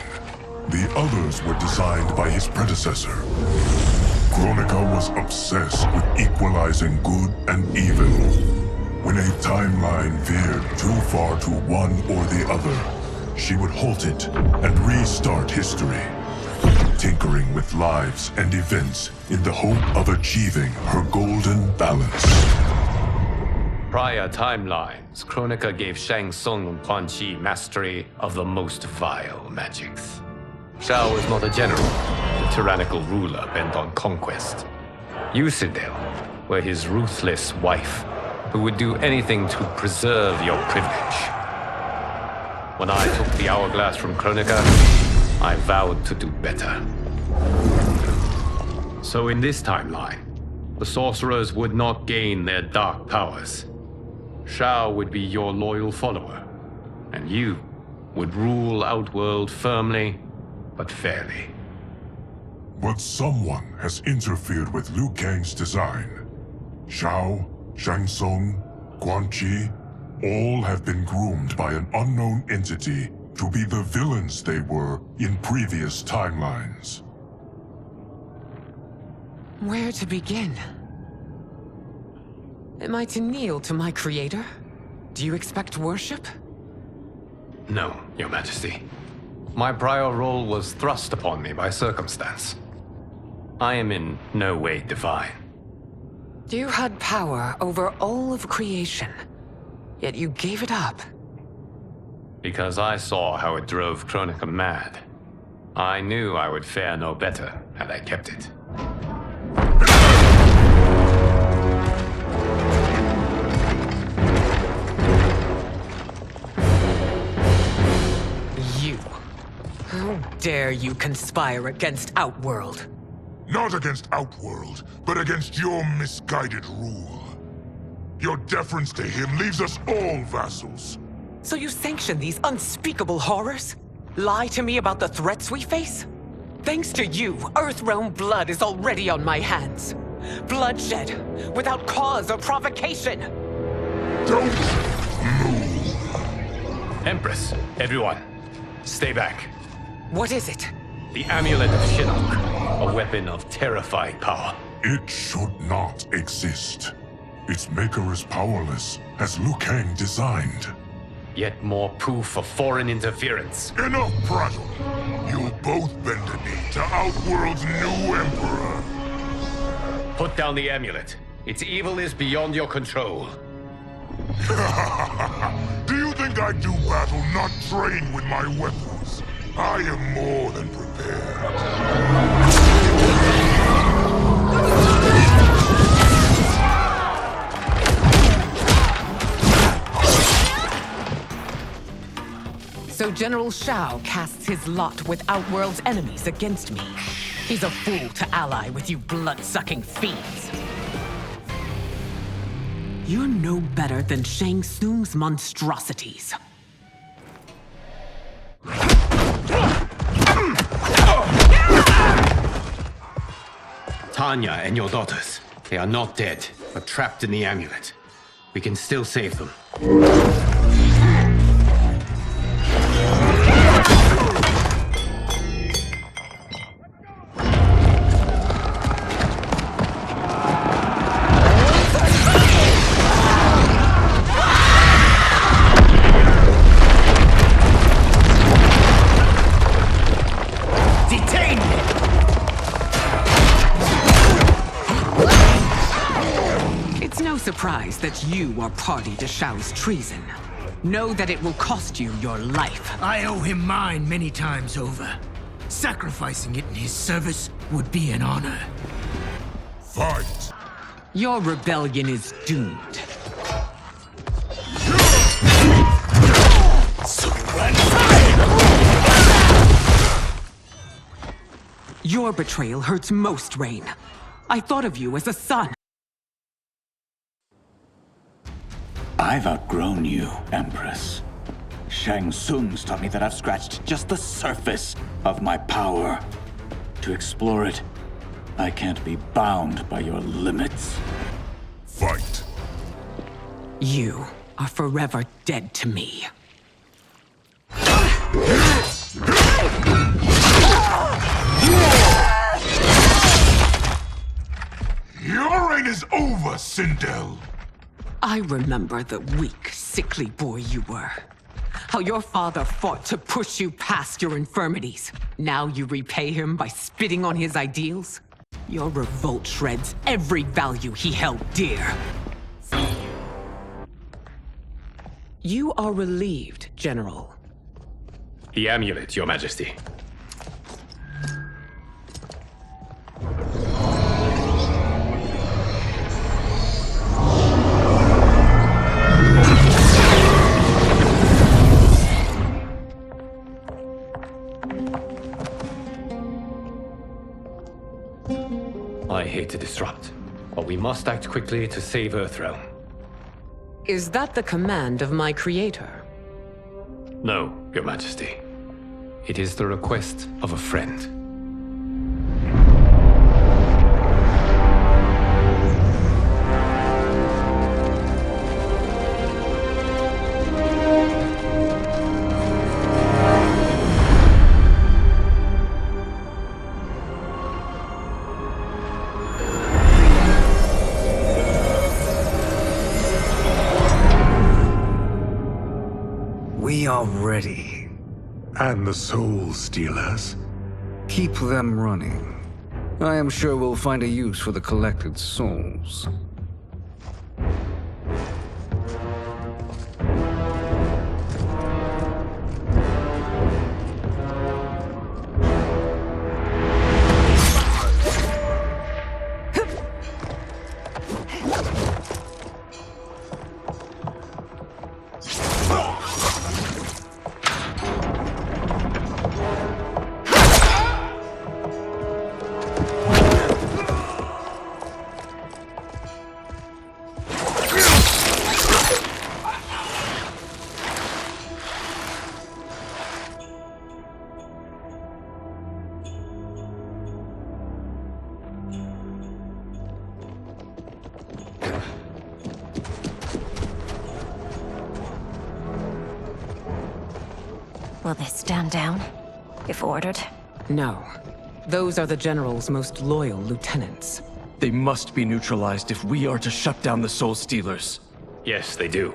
S5: The others were designed by his predecessor. Kronika was obsessed with equalizing good and evil. When a timeline veered too far to one or the other, she would halt it and restart history, tinkering with lives and events in the hope of achieving her golden balance.
S6: prior timelines, Kronika gave Shang Tsung and Quan Chi mastery of the most vile magics. Shao was not a general, a tyrannical ruler bent on conquest. You, Sindel, were his ruthless wife, who would do anything to preserve your privilege. When I took the hourglass from Kronika, I vowed to do better. So in this timeline, the sorcerers would not gain their dark powers. Shao would be your loyal follower, and you would rule Outworld firmly, but fairly.
S5: But someone has interfered with Liu Kang's design. Shao, Shang Tsung, Quan Chi, all have been groomed by an unknown entity to be the villains they were in previous timelines.
S13: Where to begin? Am I to kneel to my creator? Do you expect worship?
S6: No, Your Majesty. My prior role was thrust upon me by circumstance. I am in no way divine.
S13: You had power over all of creation, yet you gave it up.
S6: Because I saw how it drove Kronika mad. I knew I would fare no better had I kept it.
S13: You. How dare you conspire against Outworld?
S5: Not against Outworld, but against your misguided rule. Your deference to him leaves us all vassals.
S13: So you sanction these unspeakable horrors? Lie to me about the threats we face? Thanks to you, Earthrealm blood is already on my hands. Bloodshed, without cause or provocation.
S5: Don't move.
S6: Empress, everyone, stay back.
S13: What is it?
S6: The Amulet of Shinnok, a weapon of terrifying power.
S5: It should not exist. Its maker is powerless, as Liu Kang designed.
S6: Yet more proof of foreign interference.
S5: Enough prattle! You'll both bend a knee to Outworld's new emperor.
S6: Put down the amulet. Its evil is beyond your control.
S5: Do you think I do battle not trained with my weapons? I am more than prepared.
S13: So General Shao casts his lot with Outworld's enemies against me. He's a fool to ally with you blood-sucking fiends. You're no better than Shang Tsung's monstrosities.
S6: Tanya and your daughters, they are not dead, but trapped in the amulet. We can still save them.
S13: Surprised that you are party to Shao's treason. Know that it will cost you your life.
S15: I owe him mine many times over. Sacrificing it in his service would be an honor.
S5: Fight!
S13: Your rebellion is doomed. Your betrayal hurts most, Rain. I thought of you as a son.
S17: I've outgrown you, Empress. Shang Tsung's taught me that I've scratched just the surface of my power. To explore it, I can't be bound by your limits.
S5: Fight!
S13: You are forever dead to me.
S5: Your reign is over, Sindel!
S13: I remember the weak, sickly boy you were. How your father fought to push you past your infirmities. Now you repay him by spitting on his ideals? Your revolt shreds every value he held dear. You are relieved, General.
S6: The amulet, Your Majesty. I hate to disrupt, but we must act quickly to save Earthrealm.
S13: Is that the command of my creator?
S6: No, Your Majesty. It is the request of a friend.
S8: We are ready.
S1: And the Soul Stealers?
S8: Keep them running. I am sure we'll find a use for the collected souls.
S16: Will they stand down, if ordered?
S13: No. Those are the General's most loyal lieutenants.
S12: They must be neutralized if we are to shut down the Soul Stealers.
S6: Yes, they do.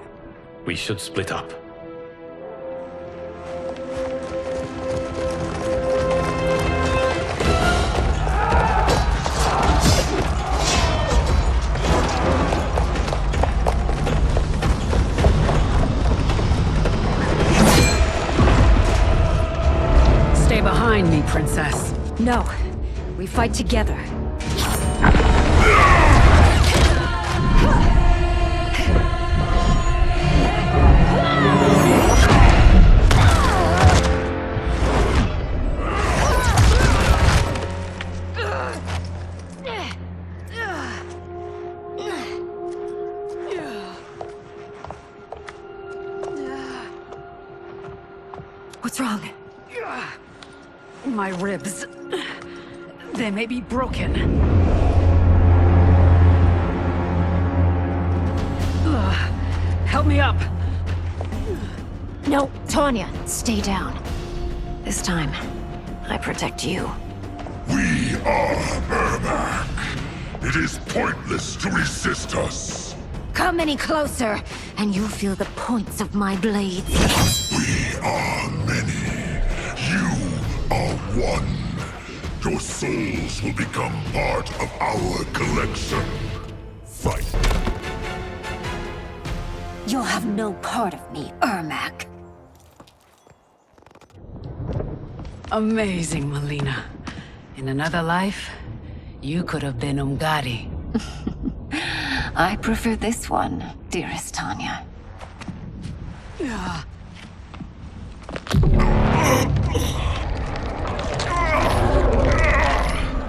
S6: We should split up.
S3: Stay behind me, Princess.
S16: No. We fight together. What's wrong?
S3: My ribs. They may be broken. Help me up.
S16: No, Tanya, stay down. This time, I protect you.
S5: We are Ermac. It is pointless to resist us.
S16: Come any closer, and you'll feel the points of my blades.
S5: We are many. You are one. Your souls will become part of our collection. Fight.
S16: You'll have no part of me, Ermac.
S3: Amazing, Melina. In another life, you could have been Umgadi.
S16: I prefer this one, dearest Tanya.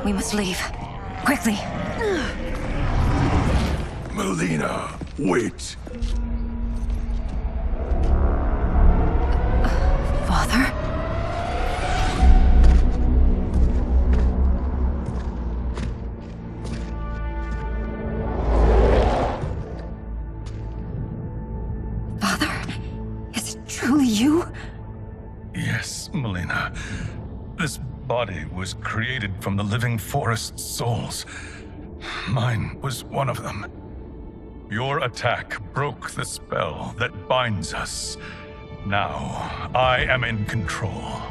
S16: We must leave. Quickly.
S5: Melina, wait.
S16: Father? Father? Is it truly you?
S14: Yes, Melina. This body was created from the living forest's souls. Mine was one of them. Your attack broke the spell that binds us. Now, I am in control.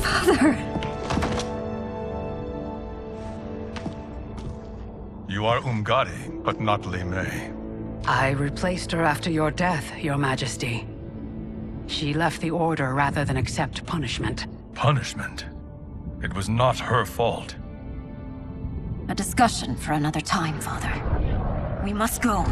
S16: Father!
S14: You are Umgadi, but not Li Mei.
S18: I replaced her after your death, Your Majesty. She left the Order rather than accept punishment.
S14: Punishment? It was not her fault.
S16: A discussion for another time, Father. We must go.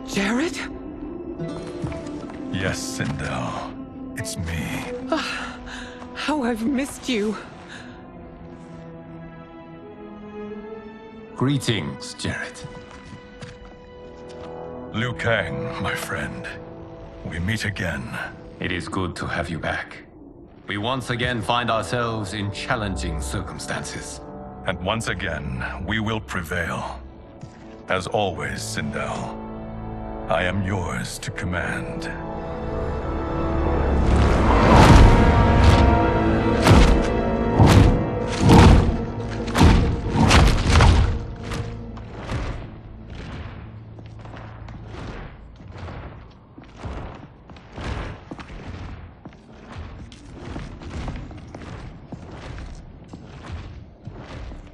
S13: Jared?
S14: Yes, Sindel. It's me.
S13: How I've missed you.
S6: Greetings, Jared.
S14: Liu Kang, my friend. We meet again.
S6: It is good to have you back. We once again find ourselves in challenging circumstances.
S14: And once again, we will prevail. As always, Sindel, I am yours to command.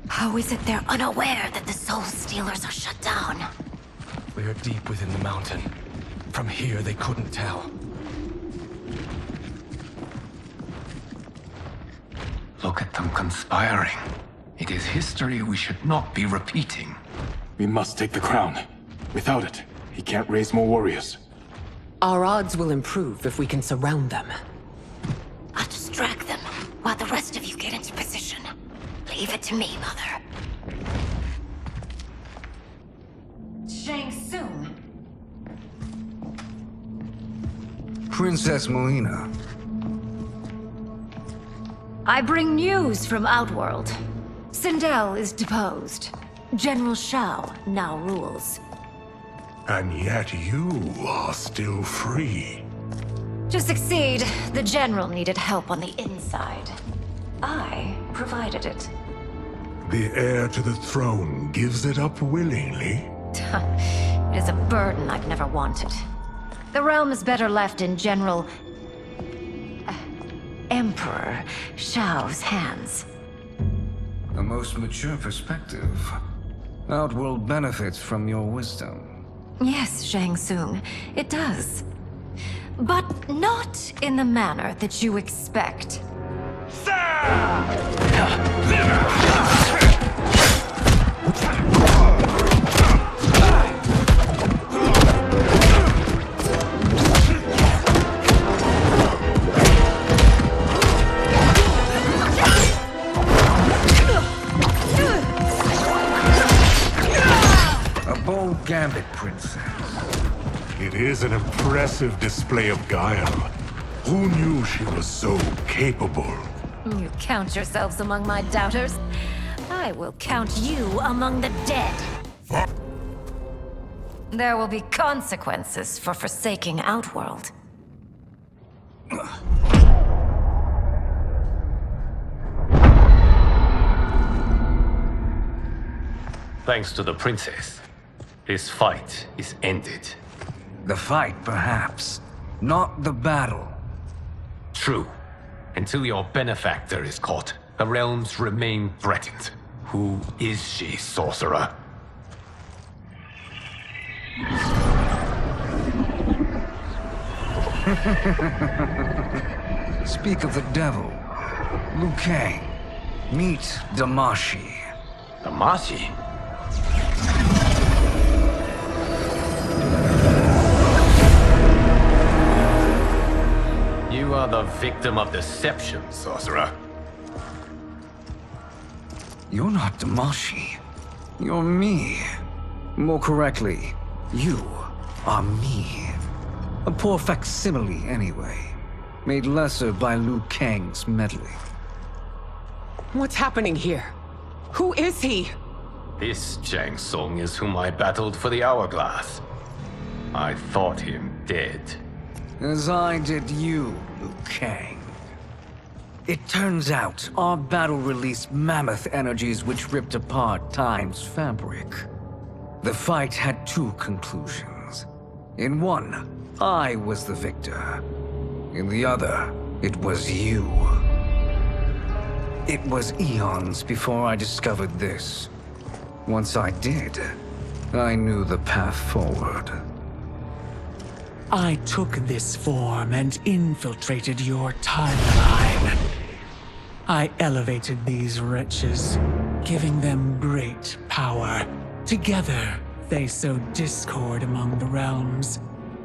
S16: How is it they're unaware that the Soul Stealers are shut down?
S15: We are deep within the mountain. From here, they couldn't tell.
S6: Look at them conspiring. It is history we should not be repeating.
S12: We must take the crown. Without it, he can't raise more warriors.
S13: Our odds will improve if we can surround them.
S16: I'll distract them while the rest of you get into position. Leave it to me, Mother. Shang Tsung.
S8: Princess Melina.
S16: I bring news from Outworld. Sindel is deposed. General Shao now rules.
S1: And yet you are still free.
S16: To succeed, the General needed help on the inside. I provided it.
S1: The heir to the throne gives it up willingly.
S16: It is a burden I've never wanted. The realm is better left in General... Emperor Shao's hands.
S8: A most mature perspective. Outworld benefits from your wisdom.
S16: Yes, Shang Tsung, it does. But not in the manner that you expect.
S8: A bold gambit, Princess.
S1: It is an impressive display of guile. Who knew she was so capable?
S16: You count yourselves among my doubters. I will count you among the dead. There will be consequences for forsaking Outworld.
S6: Thanks to the princess, this fight is ended.
S8: The fight, perhaps. Not the battle.
S6: True. Until your benefactor is caught, the realms remain threatened. Who is she, sorcerer?
S8: Speak of the devil. Liu Kang. Meet Damashi.
S6: Damashi? You are the victim of deception, sorcerer.
S8: You're not Damashi. You're me. More correctly, you are me. A poor facsimile, anyway. Made lesser by Liu Kang's meddling.
S13: What's happening here? Who is he?
S6: This Shang Tsung is whom I battled for the Hourglass. I thought him dead.
S8: as I did you, Liu Kang. It turns out our battle released mammoth energies which ripped apart time's fabric. The fight had two conclusions. In one, I was the victor. In the other, it was you. It was eons before I discovered this. Once I did, I knew the path forward.
S11: I took this form and infiltrated your timeline. I elevated these wretches, giving them great power. Together, they sowed discord among the realms,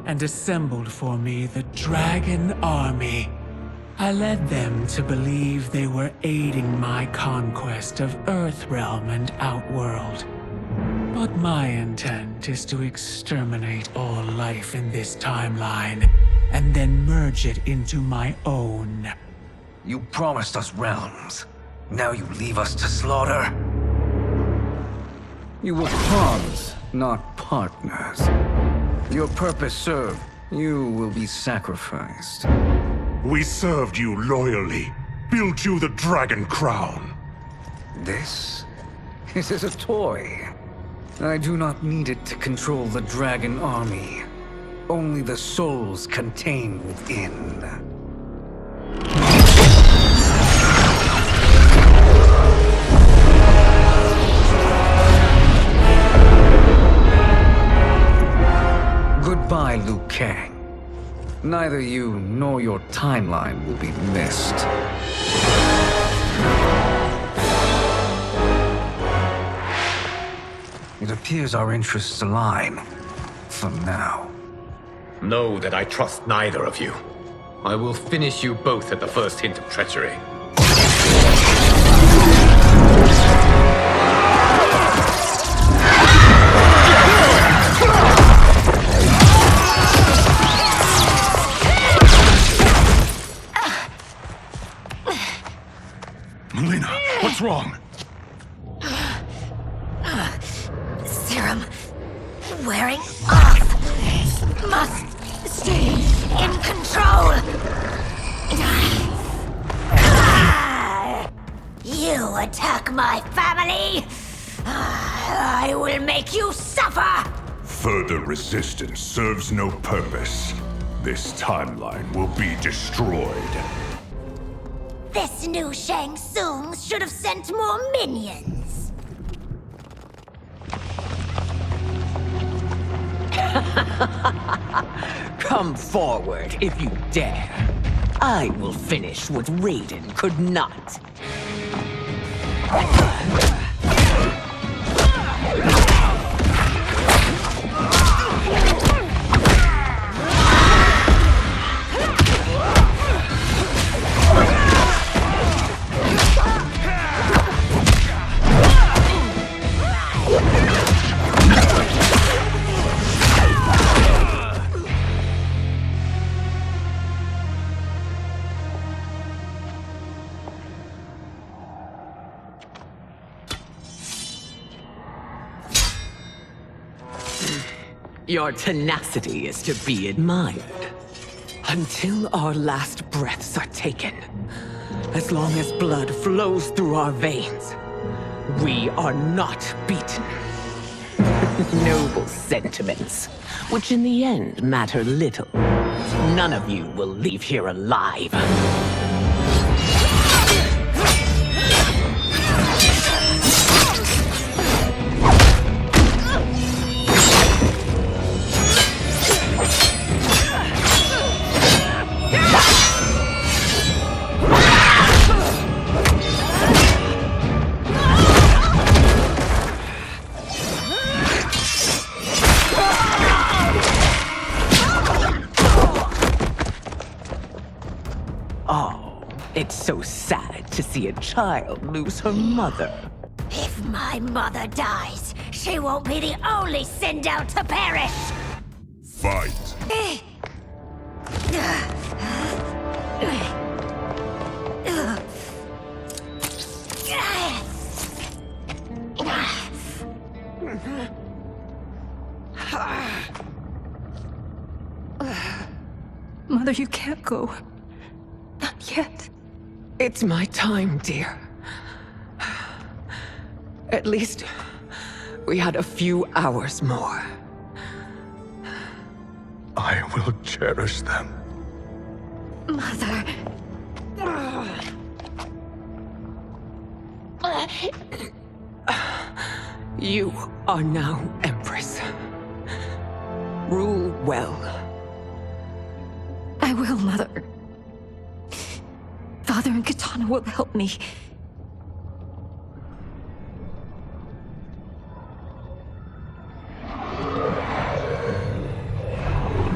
S11: and assembled for me the Dragon Army. I led them to believe they were aiding my conquest of Earthrealm and Outworld. But my intent is to exterminate all life in this timeline, and then merge it into my own.
S8: You promised us realms. Now you leave us to slaughter? You were pawns, not partners. Your purpose served. You will be sacrificed.
S1: We served you loyally, built you the Dragon Crown.
S8: This is a toy. I do not need it to control the Dragon Army. Only the souls contained within. Goodbye, Liu Kang. Neither you nor your timeline will be missed. It appears our interests align. For now.
S6: Know that I trust neither of you. I will finish you both at the first hint of treachery.
S14: Melina, what's wrong?
S16: Serum wearing off. Must stay in control. You attack my family. I will make you suffer.
S5: Further resistance serves no purpose. This timeline will be destroyed.
S16: This new Shang Tsung should have sent more minions.
S19: Come forward if you dare. I will finish what Raiden could not. Your tenacity is to be admired. Until our last breaths are taken, as long as blood flows through our veins, we are not beaten. Noble sentiments, which in the end matter little. None of you will leave here alive. It's so sad to see a child lose her mother.
S16: If my mother dies, she won't be the only send out to perish.
S5: Fight.
S10: Mother, you can't go. Not yet.
S19: It's my time, dear. At least we had a few hours more.
S14: I will cherish them.
S16: Mother.
S19: You are now Empress. Rule well.
S16: I will, Mother. Father and Katana will help me.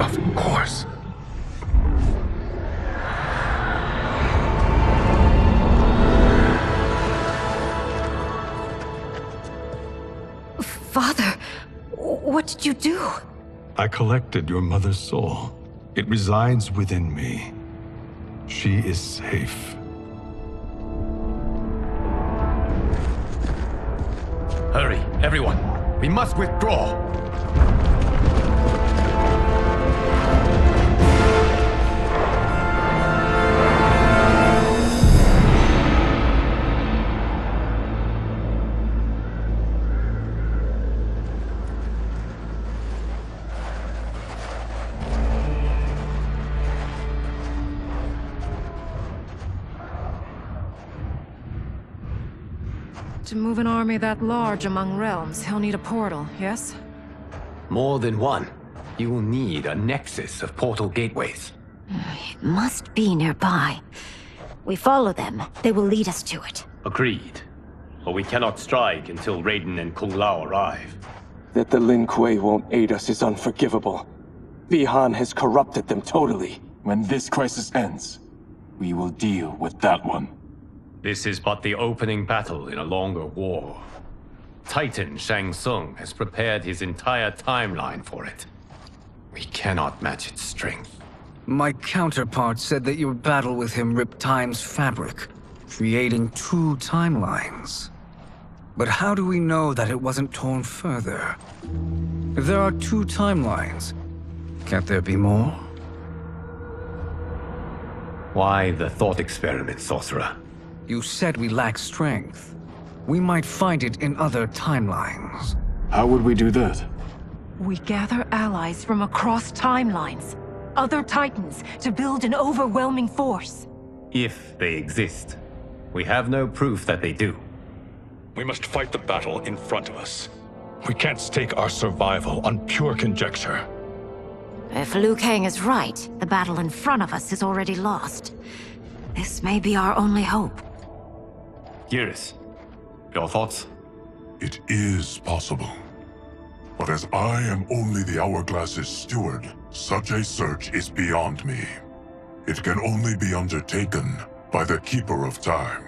S14: Of course.
S16: Father, what did you do?
S14: I collected your mother's soul. It resides within me. She is safe.
S6: Hurry, everyone. We must withdraw.
S10: To move an army that large among realms, he'll need a portal, yes?
S6: More than one. You will need a nexus of portal gateways.
S16: It must be nearby. We follow them, they will lead us to it.
S6: Agreed. But we cannot strike until Raiden and Kung Lao arrive.
S20: That the Lin Kuei won't aid us is unforgivable. Bihan has corrupted them totally.
S14: When this crisis ends, we will deal with that one.
S6: This is but the opening battle in a longer war. Titan Shang Tsung has prepared his entire timeline for it. We cannot match its strength.
S8: My counterpart said that your battle with him ripped time's fabric, creating two timelines. But how do we know that it wasn't torn further? If there are two timelines, can't there be more?
S6: Why the thought experiment, sorcerer?
S8: You said we lack strength. We might find it in other timelines.
S14: How would we do that?
S10: We gather allies from across timelines, other titans, to build an overwhelming force.
S6: If they exist. We have no proof that they do.
S14: We must fight the battle in front of us. We can't stake our survival on pure conjecture.
S16: If Liu Kang is right, the battle in front of us is already lost. This may be our only hope.
S6: Geras, your thoughts?
S5: It is possible. But as I am only the Hourglass's steward, such a search is beyond me. It can only be undertaken by the Keeper of Time.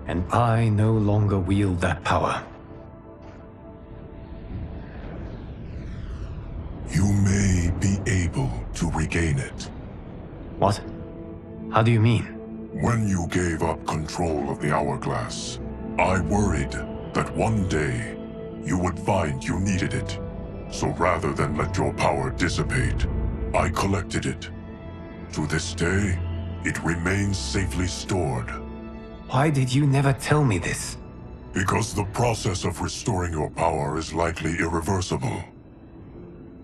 S6: And I no longer wield that power.
S5: You may be able to regain it.
S6: What? How do you mean?
S5: When you gave up control of the Hourglass, I worried that one day you would find you needed it. So rather than let your power dissipate, I collected it. To this day, it remains safely stored.
S6: Why did you never tell me this?
S5: Because the process of restoring your power is likely irreversible.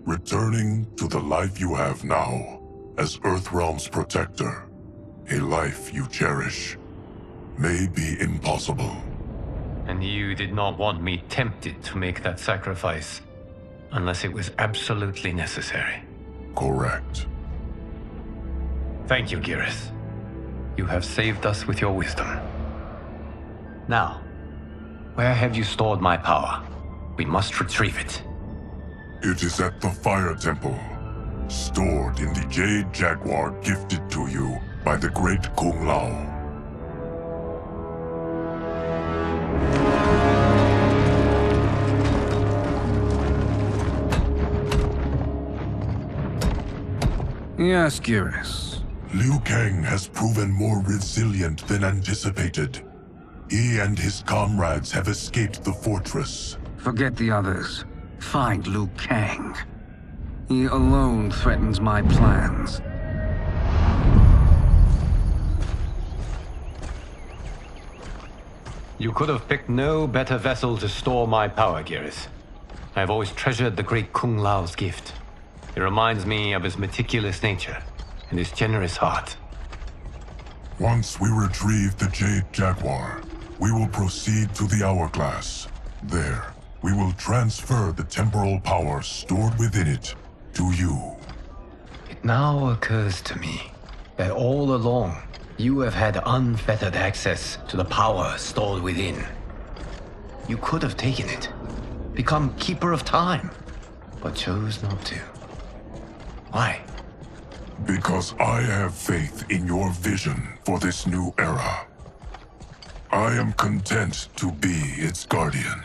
S5: Returning to the life you have now, as Earthrealm's protector, a life you cherish, may be impossible.
S6: And you did not want me tempted to make that sacrifice, unless it was absolutely necessary.
S5: Correct.
S6: Thank you, Geras. You have saved us with your wisdom. Now, where have you stored my power? We must retrieve it.
S5: It is at the Fire Temple, stored in the Jade Jaguar gifted to you by the great Kung Lao.
S8: Yes, Geras.
S5: Liu Kang has proven more resilient than anticipated. He and his comrades have escaped the fortress.
S8: Forget the others. Find Liu Kang. He alone threatens my plans.
S6: You could have picked no better vessel to store my power, Geras. I have always treasured the great Kung Lao's gift. It reminds me of his meticulous nature and his generous heart.
S5: Once we retrieve the Jade Jaguar, we will proceed to the Hourglass. There, we will transfer the temporal power stored within it to you.
S6: It now occurs to me that all along, you have had unfettered access to the power stored within. You could have taken it, become Keeper of Time, but chose not to. Why?
S5: Because I have faith in your vision for this new era. I am content to be its guardian.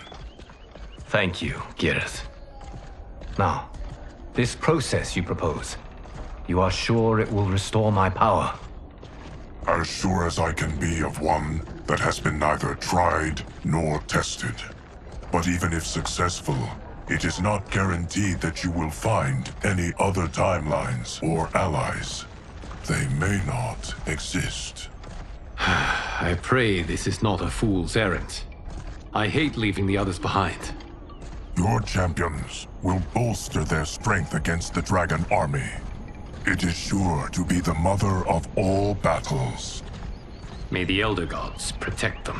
S6: Thank you, Geras. Now, this process you propose, you are sure it will restore my power?
S5: As sure as I can be of one that has been neither tried nor tested. But even if successful, it is not guaranteed that you will find any other timelines or allies. They may not exist.
S6: I pray this is not a fool's errand. I hate leaving the others behind.
S5: Your champions will bolster their strength against the Dragon Army. It is sure to be the mother of all battles.
S6: May the Elder Gods protect them.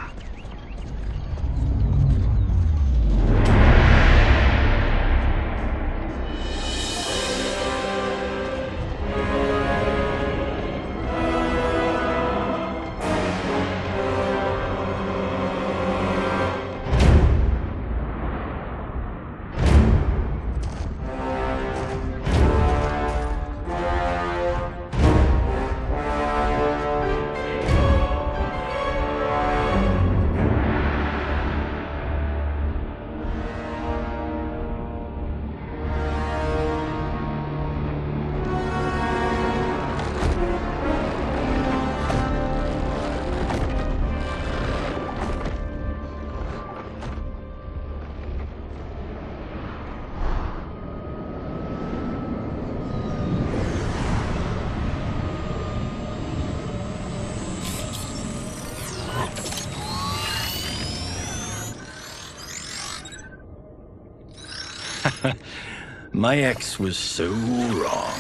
S7: My ex was so wrong.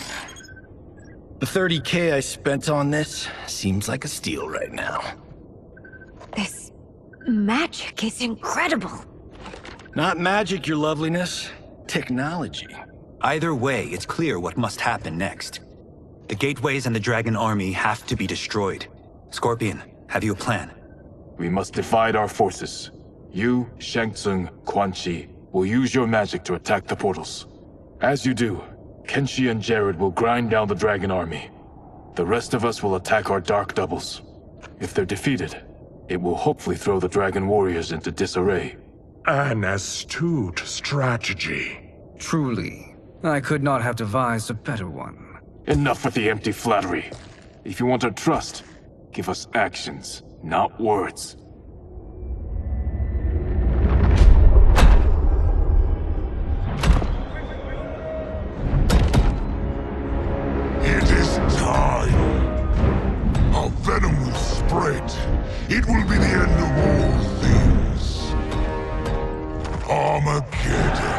S7: The 30K I spent on this seems like a steal right now.
S16: This magic is incredible.
S7: Not magic, your loveliness. Technology.
S17: Either way, it's clear what must happen next. The gateways and the Dragon Army have to be destroyed. Scorpion, have you a plan?
S12: We must divide our forces. You, Shang Tsung, Quan Chi will use your magic to attack the portals. As you do, Kenshi and Jared will grind down the Dragon Army. The rest of us will attack our dark doubles. If they're defeated, it will hopefully throw the Dragon Warriors into disarray.
S1: An astute strategy.
S8: Truly, I could not have devised a better one.
S12: Enough with the empty flattery. If you want our trust, give us actions, not words.
S5: It is time. Our venom will spread. It will be the end of all things. Armageddon.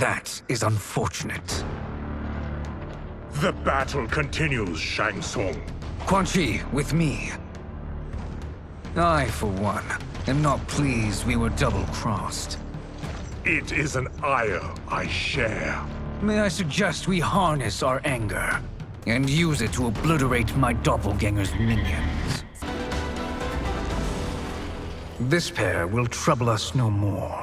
S21: That is unfortunate.
S1: The battle continues, Shang Tsung.
S21: Quan Chi, with me. I, for one, am not pleased we were double-crossed.
S1: It is an ire I share.
S21: May I suggest we harness our anger and use it to obliterate my doppelganger's minions? This pair will trouble us no more.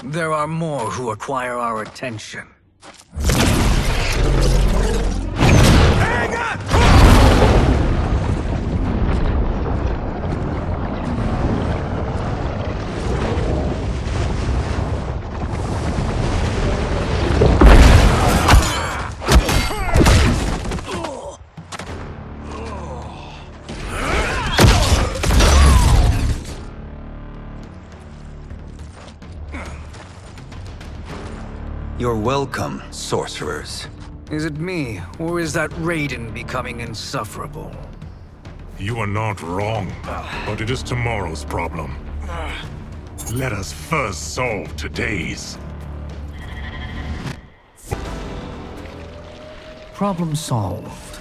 S21: There are more who require our attention.
S22: You're welcome, sorcerers.
S21: Is it me, or is that Raiden becoming insufferable?
S1: You are not wrong, but it is tomorrow's problem. Let us first solve today's.
S21: Problem solved.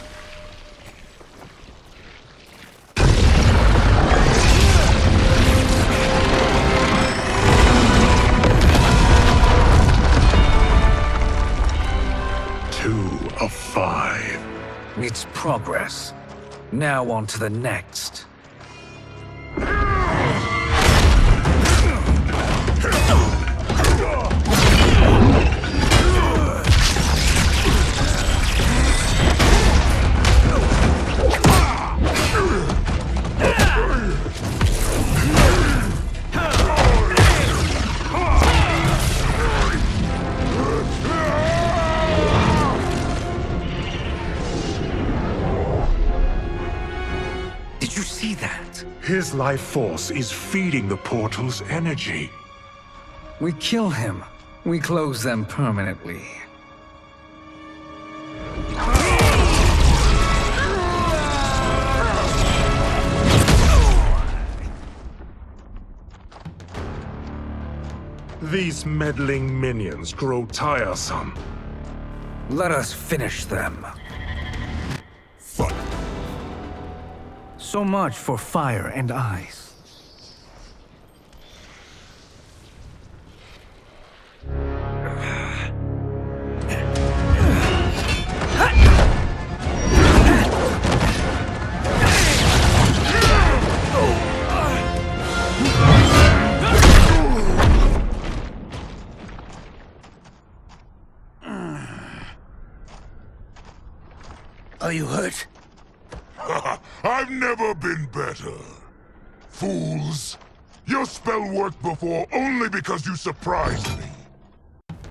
S1: Of 5.
S21: It's progress. Now on to the next.
S1: His life force is feeding the portal's energy.
S21: We kill him. We close them permanently.
S1: These meddling minions grow tiresome.
S21: Let us finish them. So much for fire and ice.
S15: Are you hurt?
S5: I've never been better. Fools. Your spell worked before only because you surprised me.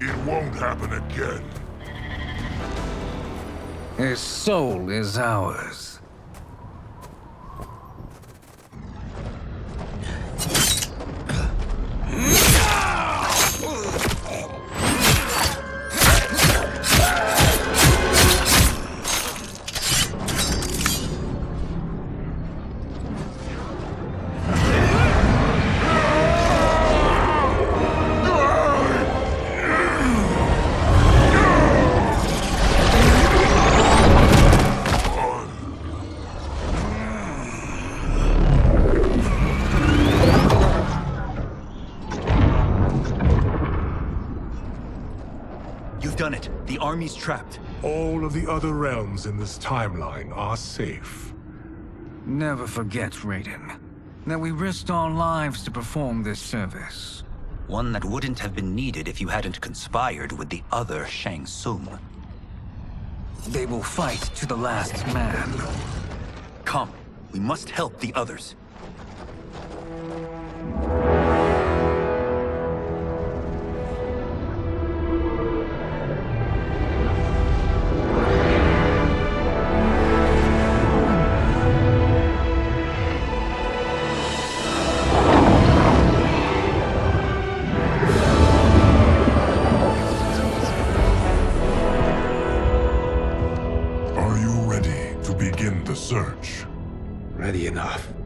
S5: It won't happen again.
S21: His soul is ours.
S22: Done it. The army's trapped.
S1: All of the other realms in this timeline are safe.
S21: Never forget, Raiden, that we risked our lives to perform this service.
S22: One that wouldn't have been needed if you hadn't conspired with the other Shang Tsung.
S21: They will fight to the last man.
S22: Come, we must help the others.
S1: search.
S6: Ready enough.